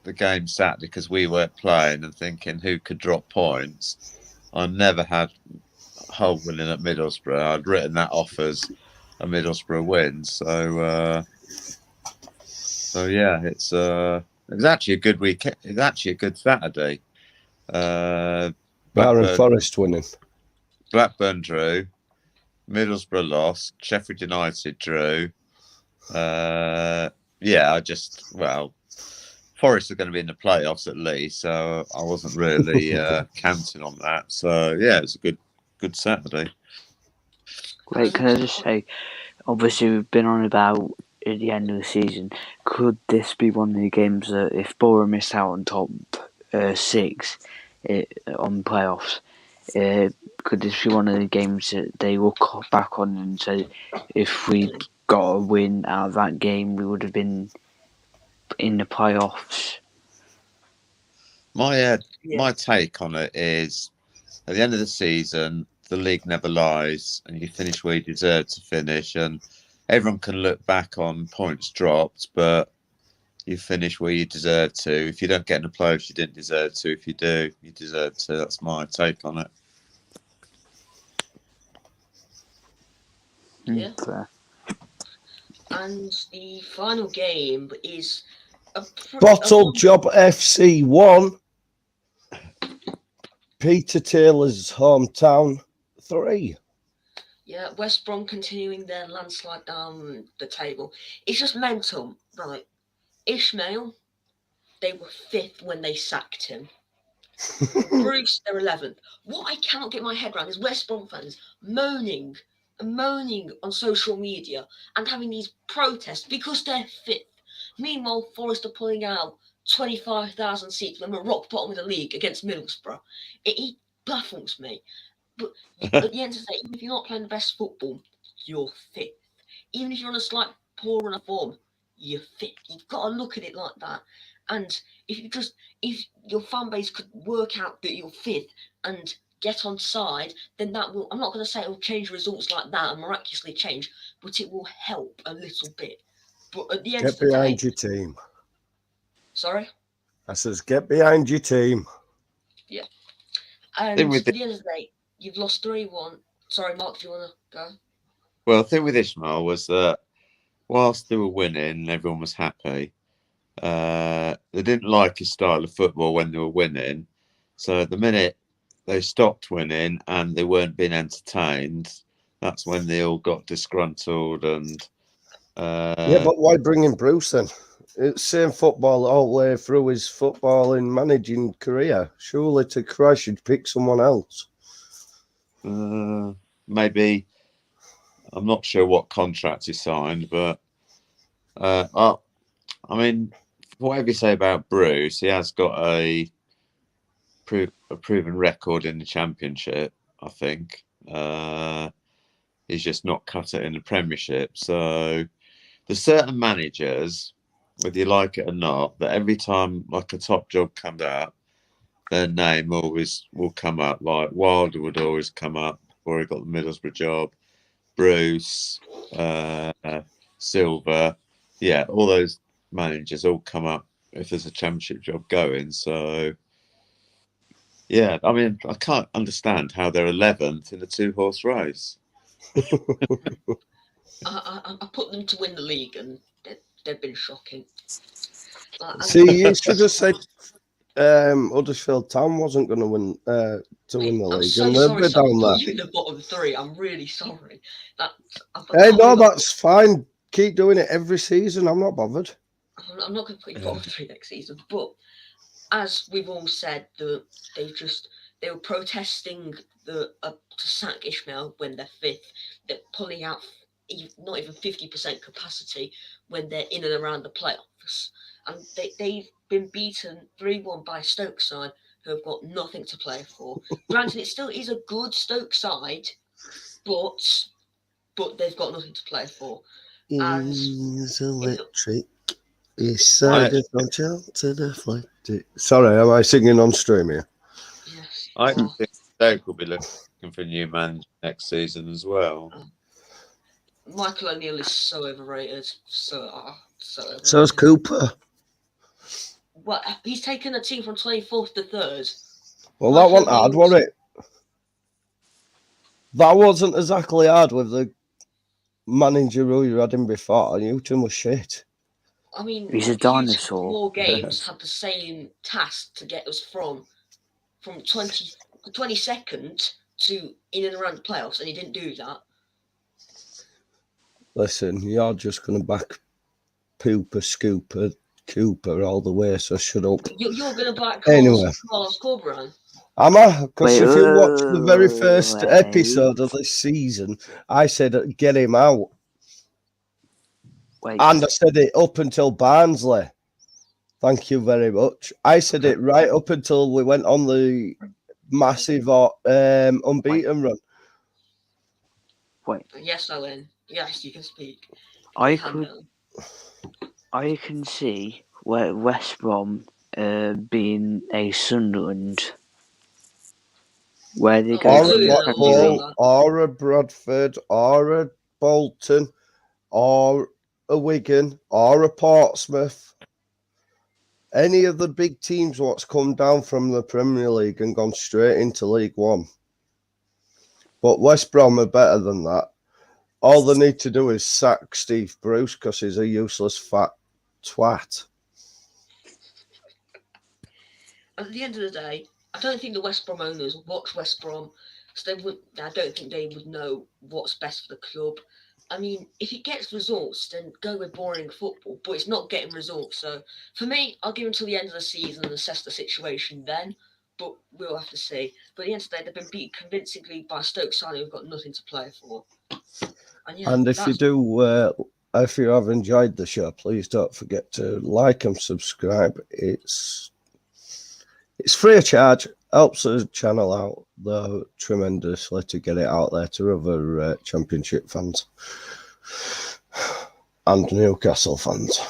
the game Saturday, because we weren't playing, and thinking who could drop points, I never had Hull winning at Middlesbrough. I'd written that off as a Middlesbrough win. So yeah, it's actually a good weekend. It's actually a good Saturday. Barron Forest winning. Blackburn drew, Middlesbrough lost, Sheffield United drew. Forest are going to be in the playoffs at least, so I wasn't really counting on that. So yeah, it's a good Saturday. Great. Can I just say, obviously we've been on about at the end of the season, could this be one of the games that if Borough miss out on top 6 on playoffs, could this be one of the games that they will cut back on and say, if we got a win out of that game, we would have been in the playoffs? My take on it is, at the end of the season, the league never lies, and you finish where you deserve to finish, and everyone can look back on points dropped, but you finish where you deserve to. If you don't get in the playoffs, you didn't deserve to. If you do, you deserve to. That's my take on it. Yeah. Fair. And the final game is Bottle Job FC 1. Peter Taylor's hometown 3. Yeah, West Brom continuing their landslide down the table. It's just mental, right? Ishmael, they were 5th when they sacked him. Bruce, they're 11th. What I cannot get my head around is West Brom fans moaning on social media and having these protests because they're 5th. Meanwhile, Forest are pulling out 25,000 seats when we're rock bottom of the league against Middlesbrough. It baffles me. But at the end of the day, even if you're not playing the best football, you're 5th. Even if you're on a slight poor run of form, you're 5th. You've got to look at it like that. And if your fan base could work out that you're 5th and get on side, then that will, I'm not going to say it will change results like that and miraculously change, but it will help a little bit. But at the end of the day... Get behind your team. Sorry? I says, get behind your team. Yeah. And at the end of the day, you've lost 3-1. Sorry, Mark, do you want to go? Well, the thing with Ishmael was that whilst they were winning, everyone was happy. They didn't like his style of football when they were winning. So the minute they stopped winning and they weren't being entertained, that's when they all got disgruntled. And Yeah, but why bring in Bruce then? It's same football all the way through his footballing managing career. Surely to Christ you'd pick someone else. maybe, I'm not sure what contract he signed, but I mean, whatever you say about Bruce, he has got a proven record in the Championship, I think. He's just not cut it in the Premiership. So there's certain managers, whether you like it or not, that every time like a top job comes up, their name always will come up. Like Wilder would always come up before he got the Middlesbrough job. Bruce, Silver, yeah, all those managers all come up if there's a Championship job going. So yeah, I mean, I can't understand how they're 11th in a 2-horse race. I put them to win the league, and they've been shocking. See, you should have said Huddersfield Town wasn't going to win the I'm league, so and sorry, they'll be Sam, down put there. you in the bottom 3. I'm really sorry. Hey, no, that's fine. Keep doing it every season. I'm not bothered. I'm not going to put you bottom 3 next season, but as we've all said, they were protesting to sack Ishmael when they're 5th. They're pulling out not even 50% capacity when they're in and around the playoffs, and they've been beaten 3-1 by Stoke side, who have got nothing to play for. Granted, it still is a good Stoke side, but they've got nothing to play for. He's electric. His side is on Charlton Athletic. Sorry, am I singing on stream here? Yes. I think Stoke will be looking for a new manager next season as well. Michael O'Neill is so overrated. So overrated. So is Cooper. Well, he's taken a team from 24th to 3rd. Well, that wasn't hard, was it? That wasn't exactly hard with the manager who you had him before. You two were shit. I mean, He's a dinosaur. 4 games had the same task to get us from 22nd to in and around the playoffs, and he didn't do that. Listen, you're just going to back Cooper all the way, so shut up. You're going to back Carlos Corberan. Am I? Because if you watch the very first episode of this season, I said get him out. Wait. And I said it up until Barnsley. Thank you very much. I said it right up until we went on the massive unbeaten run. Wait. Yes, Owen. Yes, you can speak. I can see where West Brom being a Sunderland, where they go Or from a the Premier League. Blackpool, or a Bradford, or a Bolton, or a Wigan, or a Portsmouth. Any of the big teams what's come down from the Premier League and gone straight into League One. But West Brom are better than that. All they need to do is sack Steve Bruce because he's a useless fat twat. At the end of the day, I don't think the West Brom owners watch West Brom, so I don't think they would know what's best for the club. I mean, if it gets results, then go with boring football, but it's not getting results. So for me, I'll give them till the end of the season and assess the situation then, but we'll have to see. But at the end of the day, they've been beaten convincingly by Stoke side who've got nothing to play for. And if you have enjoyed the show, please don't forget to like and subscribe. It's free of charge. Helps the channel out though tremendously to get it out there to other Championship fans and Newcastle fans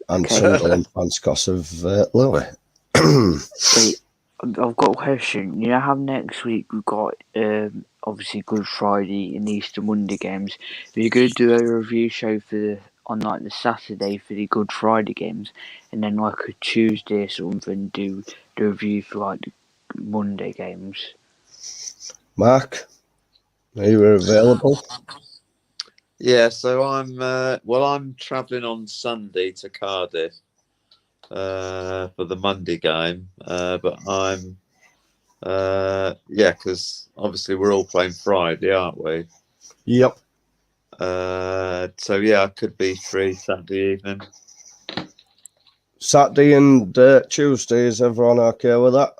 and Sunderland fans because of Louis. Wait, I've got a question. You know how next week we've got obviously Good Friday and Easter Monday games. Are you going to do a review show on like the Saturday for the Good Friday games, and then like a Tuesday or something do the review for like the Monday games? Mark, are you available? Yeah, so I'm travelling on Sunday to Cardiff for the Monday game, but I'm because obviously we're all playing Friday, aren't we? Yep. So yeah, I could be free Saturday evening. Saturday and Tuesday, is everyone okay with that?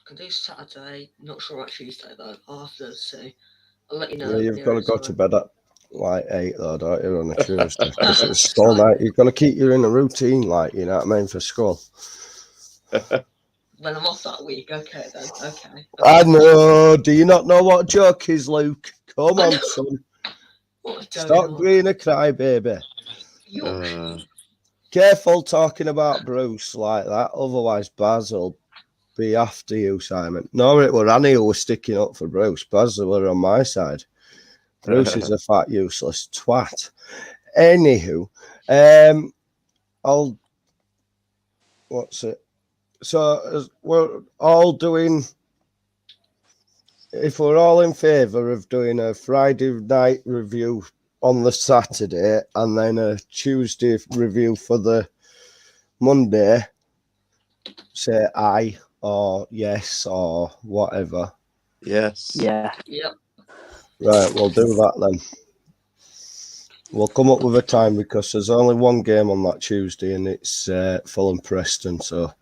Can do Saturday. Not sure about Tuesday though. I'll have to see. I'll let you know. Yeah, you've got to go to bed at like 8 though, don't you, on a Tuesday? Because it's It's school fine. night. You've got to keep you in a routine, like, you know what I mean, for school. When I'm off that week, okay then. Okay. I know. Do you not know what a joke is, Luke? Come on, son. What a Stop donut. being a crybaby. Yorkshire. Careful talking about Bruce like that, otherwise Baz will be after you, Simon. No, it were Annie who was sticking up for Bruce. Baz were on my side. Bruce is a fat, useless twat. Anywho, what's it? So we're all doing. If we're all in favour of doing a Friday night review on the Saturday and then a Tuesday review for the Monday, say aye or yes or whatever. Yes. Yeah. Yep. Right, we'll do that then. We'll come up with a time because there's only one game on that Tuesday and it's Fulham Preston, so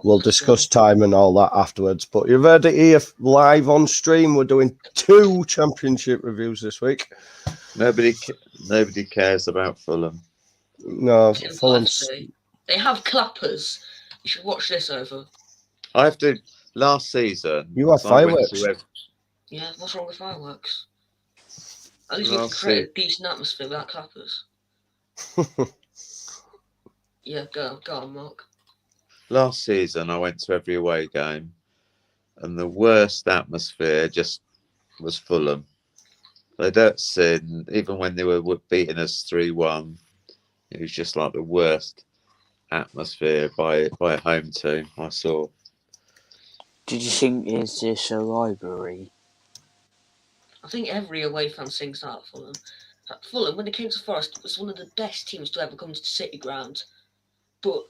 we'll discuss time and all that afterwards. But you've heard it here live on stream. We're doing 2 championship reviews this week. Nobody cares about Fulham. No, Tim Fulham's. Parsley. They have clappers. You should watch this over. I have to. Last season, You have so I went fireworks. to Yeah, what's wrong with fireworks? At least we Well, can create a see. decent atmosphere without clappers. Yeah, go on, Mark. Last season, I went to every away game, and the worst atmosphere just was Fulham. They don't sin, even when they were beating us 3-1. It was just like the worst atmosphere by a home team I saw. Did you think is this a library? I think every away fan sings that at Fulham. Fulham, when they came to Forest, was one of the best teams to ever come to the City Ground. But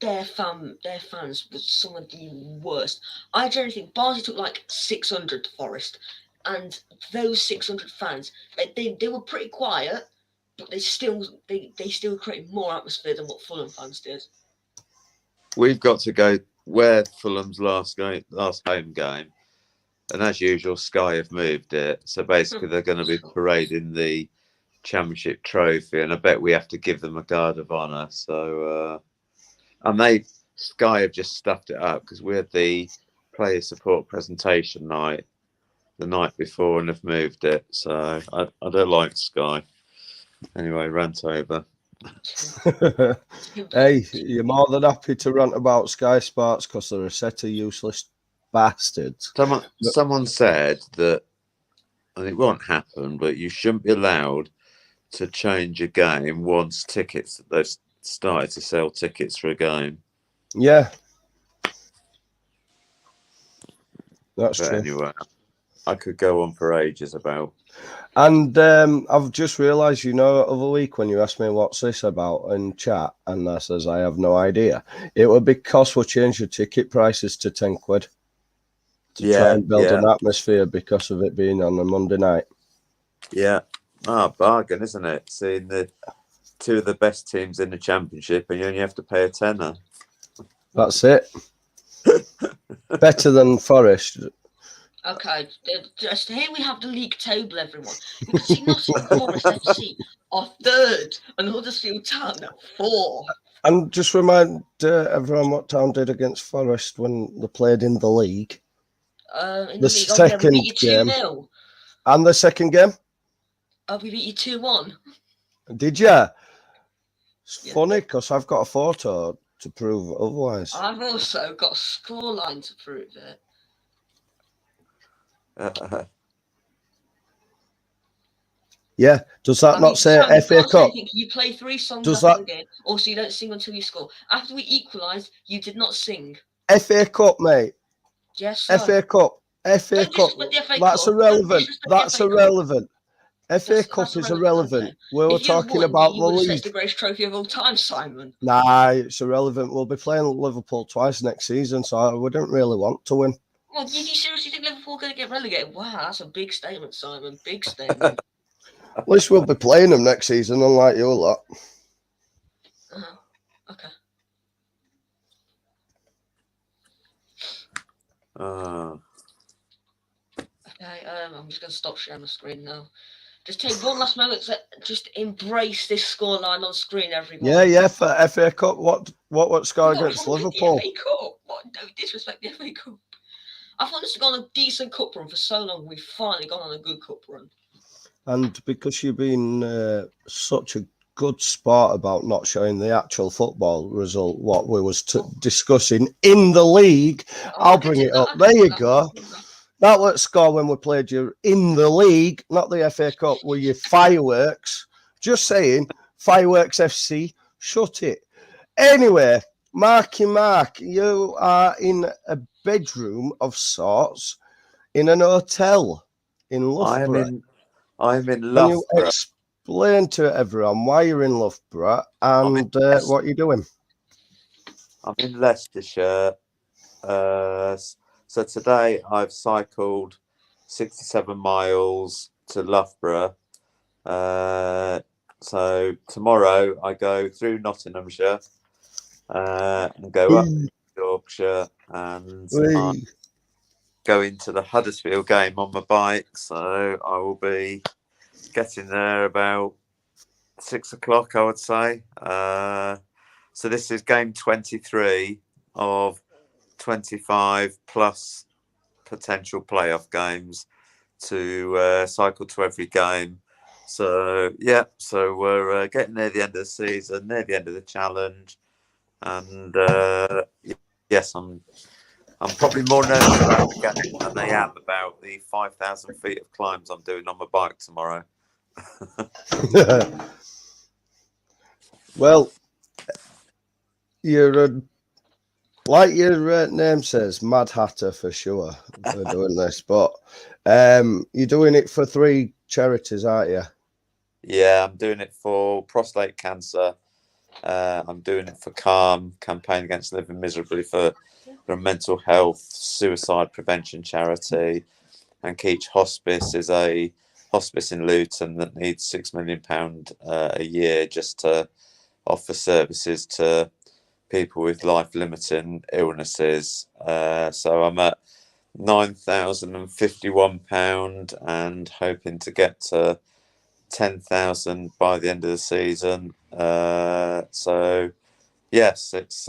their fans were some of the worst. I generally think Barnsley took like 600 to Forest, and those 600 fans, they were pretty quiet, but they still created more atmosphere than what Fulham fans did. We've got to go where Fulham's last home game, and as usual, Sky have moved it. So basically, they're going to be parading the Championship trophy, and I bet we have to give them a guard of honour. So, and Sky have just stuffed it up because we had the player support presentation night the night before and have moved it. So I don't like Sky. Anyway, rant over. Hey, you're more than happy to rant about Sky Sports because they're a set of useless bastards. Someone said that, and it won't happen, but you shouldn't be allowed to change a game once they've started to sell tickets for a game. Yeah. That's But true. anyway, I could go on for ages about. And I've just realised, other week when you asked me what's this about in chat, and I says I have no idea. It would be because we changed the ticket prices to 10 quid to try and build an atmosphere because of it being on a Monday night. Yeah. Bargain, isn't it? Seeing the 2 of the best teams in the Championship and you only have to pay a tenner. That's it. Better than Forest. Okay, just here we have the league table, everyone. You can see Nottingham Forest FC are 3rd and Huddersfield Town at 4. And just remind everyone what Town did against Forest when they played in the league. In The league, second we beat you game. 2-0. And the second game? We beat you 2-1. Did you? It's Yeah. funny because I've got a photo to prove otherwise. I've also got a scoreline to prove it. Yeah. Does that not say Sam, FA Cup? You play 3 songs Does after the game, also you don't sing until you score. After we equalised, you did not sing. FA Cup, mate. Yes, sir. FA Cup. FA Don't Cup. disrespect the FA That's Cup. irrelevant. Don't disrespect That's the FA Cup. irrelevant. FA Cup is irrelevant. Okay. We were If you talking won, about you the would have league. set the greatest trophy of all time, Simon. Nah, it's irrelevant. We'll be playing Liverpool twice next season, so I wouldn't really want to win. Well, you seriously think Liverpool are going to get relegated? Wow, that's a big statement, Simon. Big statement. At least we'll be playing them next season, unlike you lot. Okay. Okay, I'm just going to stop sharing the screen now. Just take one last moment to just embrace this scoreline on screen, everyone. Yeah, for FA Cup. What score against Liverpool? The FA Cup. What? No disrespect the FA Cup. I thought this had gone a decent cup run for so long. We've finally gone on a good cup run. And because you've been such a good sport about not showing the actual football result, what we was discussing in the league, I'll bring it up. There you go. That was score when we played you in the league, not the FA Cup, were your fireworks. Just saying, Fireworks FC, shut it. Anyway, Marky Mark, you are in a bedroom of sorts in an hotel in Loughborough. I'm in Can you Loughborough. explain to everyone why you're in Loughborough and what you're doing? I'm in Leicestershire. So today I've cycled 67 miles to Loughborough. So tomorrow I go through Nottinghamshire and go up Yorkshire and I go into the Huddersfield game on my bike. So I will be getting there about 6 o'clock, I would say. So this is game 23 of 25 plus potential playoff games to cycle to every game. So so we're getting near the end of the season, near the end of the challenge, and yes, I'm probably more nervous about the game than I am about the 5,000 feet of climbs I'm doing on my bike tomorrow. Well, you're like your name says, Mad Hatter for sure for doing this, but you're doing it for 3 charities, aren't you? Yeah, I'm doing it for prostate cancer. I'm doing it for CALM, Campaign Against Living Miserably, for a mental health, suicide prevention charity. And Keach Hospice is a hospice in Luton that needs £6 million a year just to offer services to people with life-limiting illnesses. So I'm at £9,051 and hoping to get to 10,000 by the end of the season. So yes, it's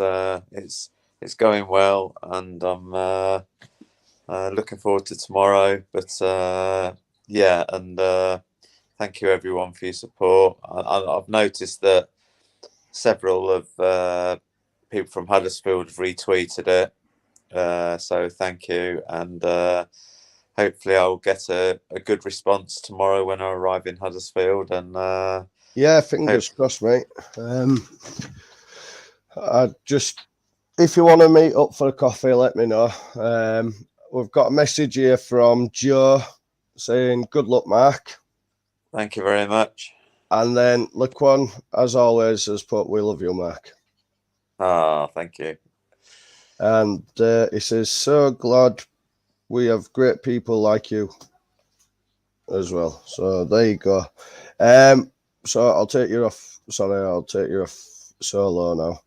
going well, and I'm looking forward to tomorrow. But thank you everyone for your support. I've noticed that several of people from Huddersfield have retweeted it, so thank you, and hopefully I'll get a good response tomorrow when I arrive in Huddersfield. And fingers crossed, mate. If you want to meet up for a coffee, let me know. We've got a message here from Joe saying good luck, Mark. Thank you very much. And then Laquan, as always, has put, we love you, Mark. Thank you. And he says, so glad we have great people like you as well. So there you go. So I'll take you off. Sorry, I'll take you off solo now.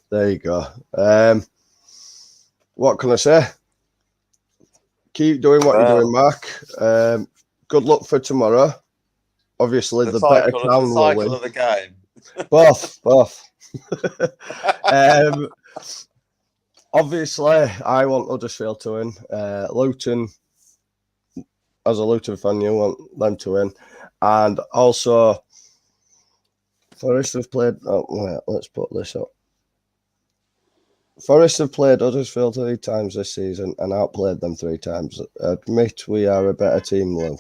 There you go. What can I say? Keep doing what you're doing, Mark. Good luck for tomorrow. Obviously, the better town will win. Of the game. Both. Obviously, I want Huddersfield to win. Luton, as a Luton fan, you want them to win. And also, Forest have played... Oh, wait, let's put this up. Forest have played Huddersfield 3 times this season and outplayed them 3 times. Admit we are a better team, Lou.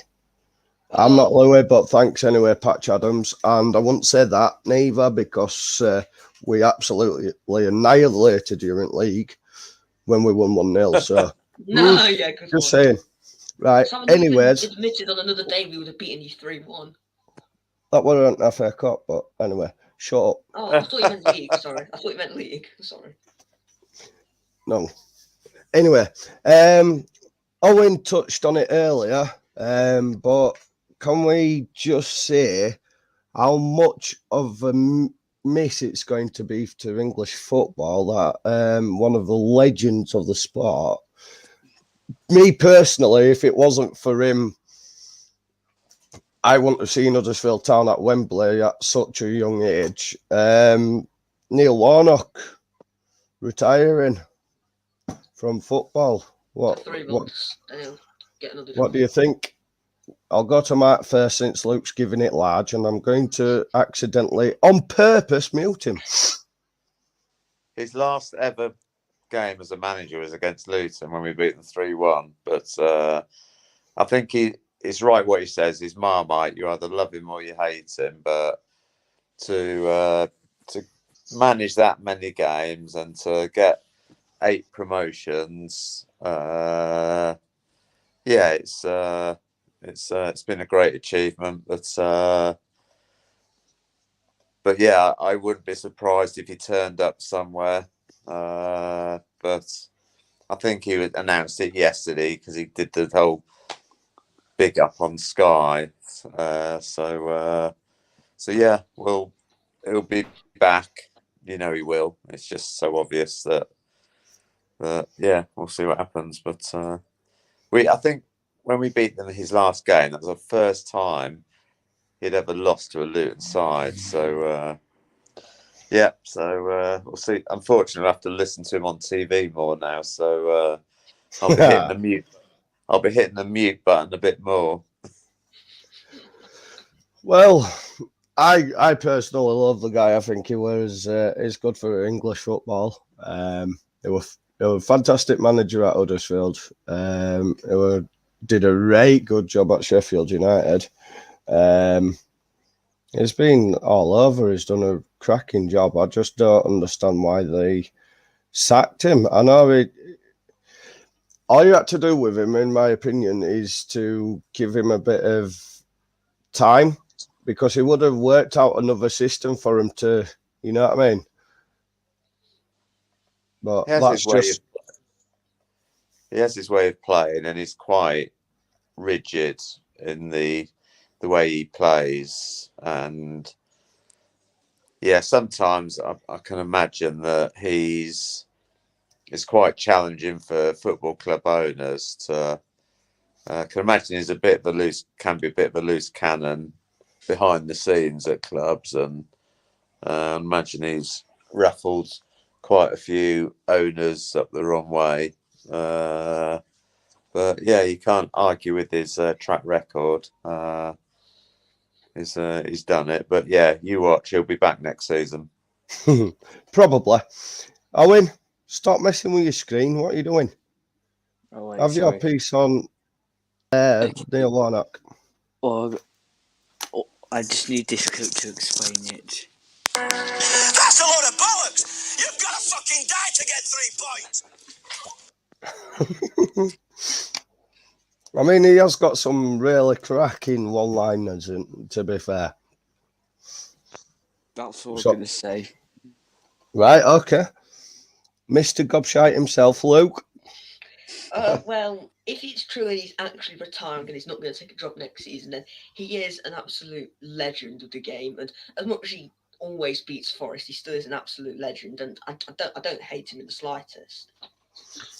I'm not Louis, but thanks anyway, Patch Adams. And I wouldn't say that neither, because we absolutely annihilated you in league when we won 1-0. So just saying. Right. Anyways, admitted on another day we would have beaten you 3-1. That wasn't an FA Cup, but anyway, shut up. Oh, I thought you meant league. Sorry, I thought you meant league. Sorry. No. Anyway, Owen touched on it earlier, but can we just say how much of a miss it's going to be to English football that one of the legends of the sport, me personally, if it wasn't for him, I wouldn't have seen Huddersfield Town at Wembley at such a young age. Neil Warnock retiring from football. For 3 months, and he'll get another job. What do you think? I'll go to Mark first since Luke's giving it large, and I'm going to accidentally, on purpose, mute him. His last ever game as a manager was against Luton when we beat them 3-1. But I think it's right what he says. He's Marmite. You either love him or you hate him. But to manage that many games and to get 8 promotions, it's been a great achievement. But yeah, I wouldn't be surprised if he turned up somewhere. But I think he announced it yesterday because he did the whole big up on Sky. So yeah, well, he'll be back. You know he will. It's just so obvious that yeah, we'll see what happens. But I think when we beat them in his last game, that was the first time he'd ever lost to a Luton side. So yeah, so we'll see. Unfortunately, I'll have to listen to him on TV more now. So I'll be hitting the mute. I'll be hitting the mute button a bit more. Well, I personally love the guy. I think he was is good for English football. He was a fantastic manager at Huddersfield. He did a very good job at Sheffield United. He's been all over. He's done a cracking job. I just don't understand why they sacked him. I know all you had to do with him, in my opinion, is to give him a bit of time, because he would have worked out another system for him to, you know what I mean? But that's just... He has his way of playing, and he's quite rigid in the way he plays. And yeah, sometimes I can imagine that it's quite challenging for football club owners to. I can imagine he's can be a bit of a loose cannon behind the scenes at clubs, and I imagine he's ruffled quite a few owners up the wrong way. But yeah, you can't argue with his track record. He's done it. But yeah, you watch, he'll be back next season. Probably. Owen, stop messing with your screen. What are you doing? Oh, wait, Have sorry. your piece on Neil Warnock. Well, I just need this clip to explain it. That's a load of bollocks! You've got to fucking die to get 3 points! I mean, he has got some really cracking one-liners, to be fair. That's what I'm going to say. Right, okay. Mr. Gobshite himself, Luke. Well, if it's true and he's actually retiring and he's not going to take a job next season, then he is an absolute legend of the game. And as much as he always beats Forest, he still is an absolute legend. And I don't hate him in the slightest.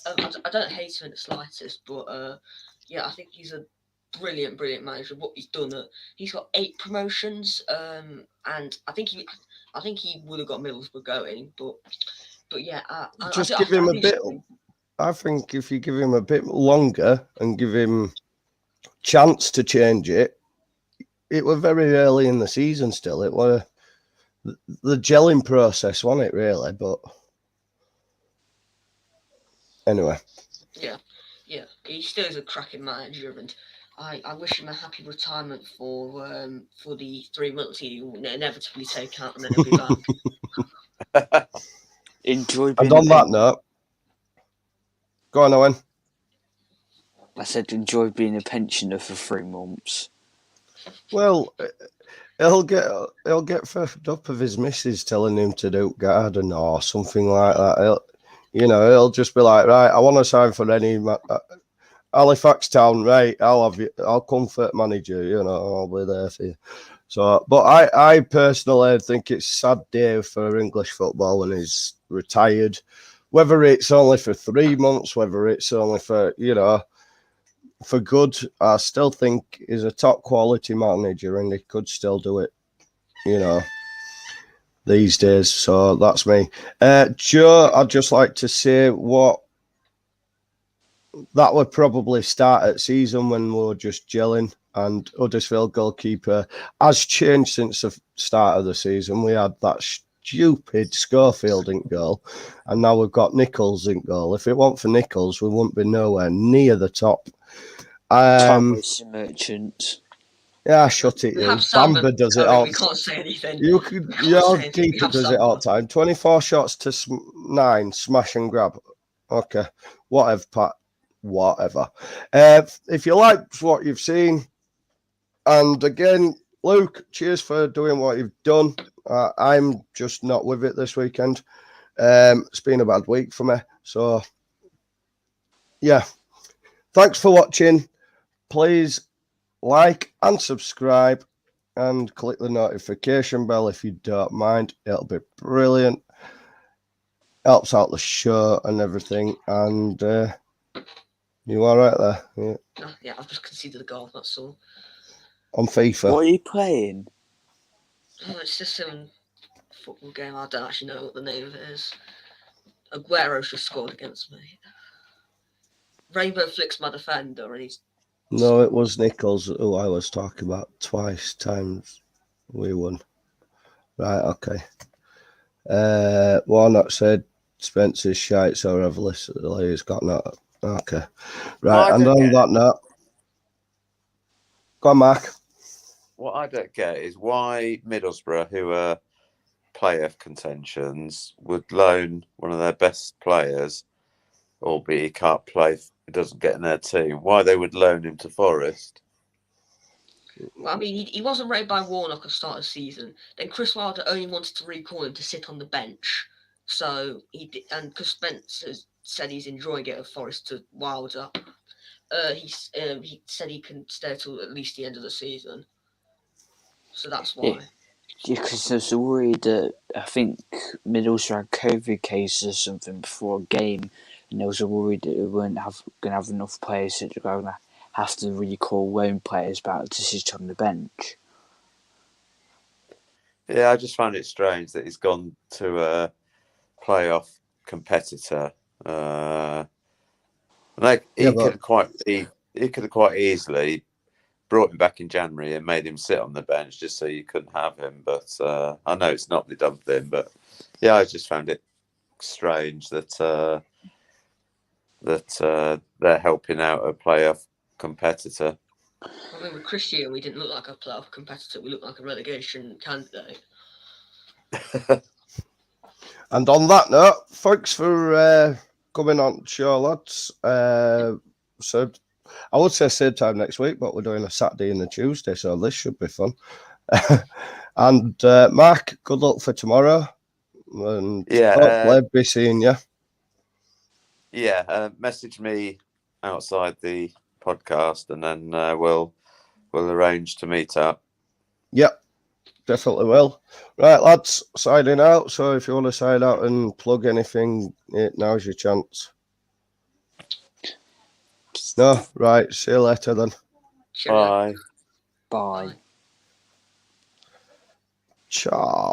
I don't hate him in the slightest, but yeah, I think he's a brilliant manager. What he's done, he's got 8 promotions, and I think he would have got Middlesbrough going, but yeah, Just give him a bit. I think if you give him a bit longer and give him chance to change it, it was very early in the season still. It was the gelling process, wasn't it, really? But anyway. Yeah, he still is a cracking manager, and I wish him a happy retirement for the 3 months he will inevitably take out, and then he'll be back. Enjoy. And on that note, go on, Owen. I said enjoy being a pensioner for 3 months. Well, he'll get fed up of his missus telling him to do garden or something like that. He'll just be like, right, I want to sign for any Halifax Town, right? I'll comfort manager. I'll be there for you. So, but I personally think it's a sad day for English football when he's retired. Whether it's only for 3 months, whether it's only for for good, I still think he's a top quality manager and he could still do it, these days. So that's me. Joe, I'd just like to say that would probably start at season when we were just gelling, and Huddersfield goalkeeper has changed since the start of the season. We had that stupid Schofield in goal, and now we've got Nichols in goal. If it weren't for Nichols, we wouldn't be nowhere near the top. Time wasting merchants. Yeah, shut it. We You. have Salmon Bamba does it Cohen, all. we can't say anything. Your say anything. We keeper have does it all the Salmon. time. 24 shots to 9, smash and grab. Okay, whatever, Pat. Whatever. If you liked what you've seen, and again, Luke, cheers for doing what you've done. I'm just not with it this weekend. It's been a bad week for me. So, yeah. Thanks for watching. Please like and subscribe and click the notification bell if you don't mind. It'll be brilliant. Helps out the show and everything. And you all right there? Yeah. Yeah, I've just conceded a goal, that's all. On FIFA. What are you playing? Oh, it's just some football game. I don't actually know what the name of it is. Aguero's just scored against me. Rainbow flicks my defender and he's... No, it was Nichols who I was talking about times we won. Right, okay. Warnock said Spencer's shite, so Revel's got no. Okay. Right, and on that note, go on, Mark. What I don't get is why Middlesbrough, who are playoff contentions, would loan one of their best players, albeit he can't play, he doesn't get in their team. Why they would loan him to Forest? Well, I mean, he wasn't rated by Warnock at the start of the season. Then Chris Wilder only wanted to recall him to sit on the bench. So he did, and because Spencer said he's enjoying it at Forest to Wilder, he said he can stay till at least the end of the season. So that's why. Yeah, because there's a worry that I think Middlesbrough had COVID cases or something before a game, and there was a worry that we weren't going to have enough players that are going to have to recall loan players back to sit on the bench. Yeah, I just found it strange that he's gone to a playoff competitor. He could have quite easily brought him back in January and made him sit on the bench just so you couldn't have him. But I know it's not the done thing, but yeah, I just found it strange that they're helping out a playoff competitor. I mean, with Chris Hume, we didn't look like a playoff competitor. We looked like a relegation candidate. And on that note, thanks for coming on the show, lads. So I would say same time next week, but we're doing a Saturday and a Tuesday, so this should be fun. And Mark, good luck for tomorrow. And hopefully be seeing you. Yeah, message me outside the podcast, and then we'll arrange to meet up. Yep, definitely will. Right, lads, signing out. So if you want to sign out and plug anything, now's your chance. No, right. See you later then. Bye. Bye. Ciao.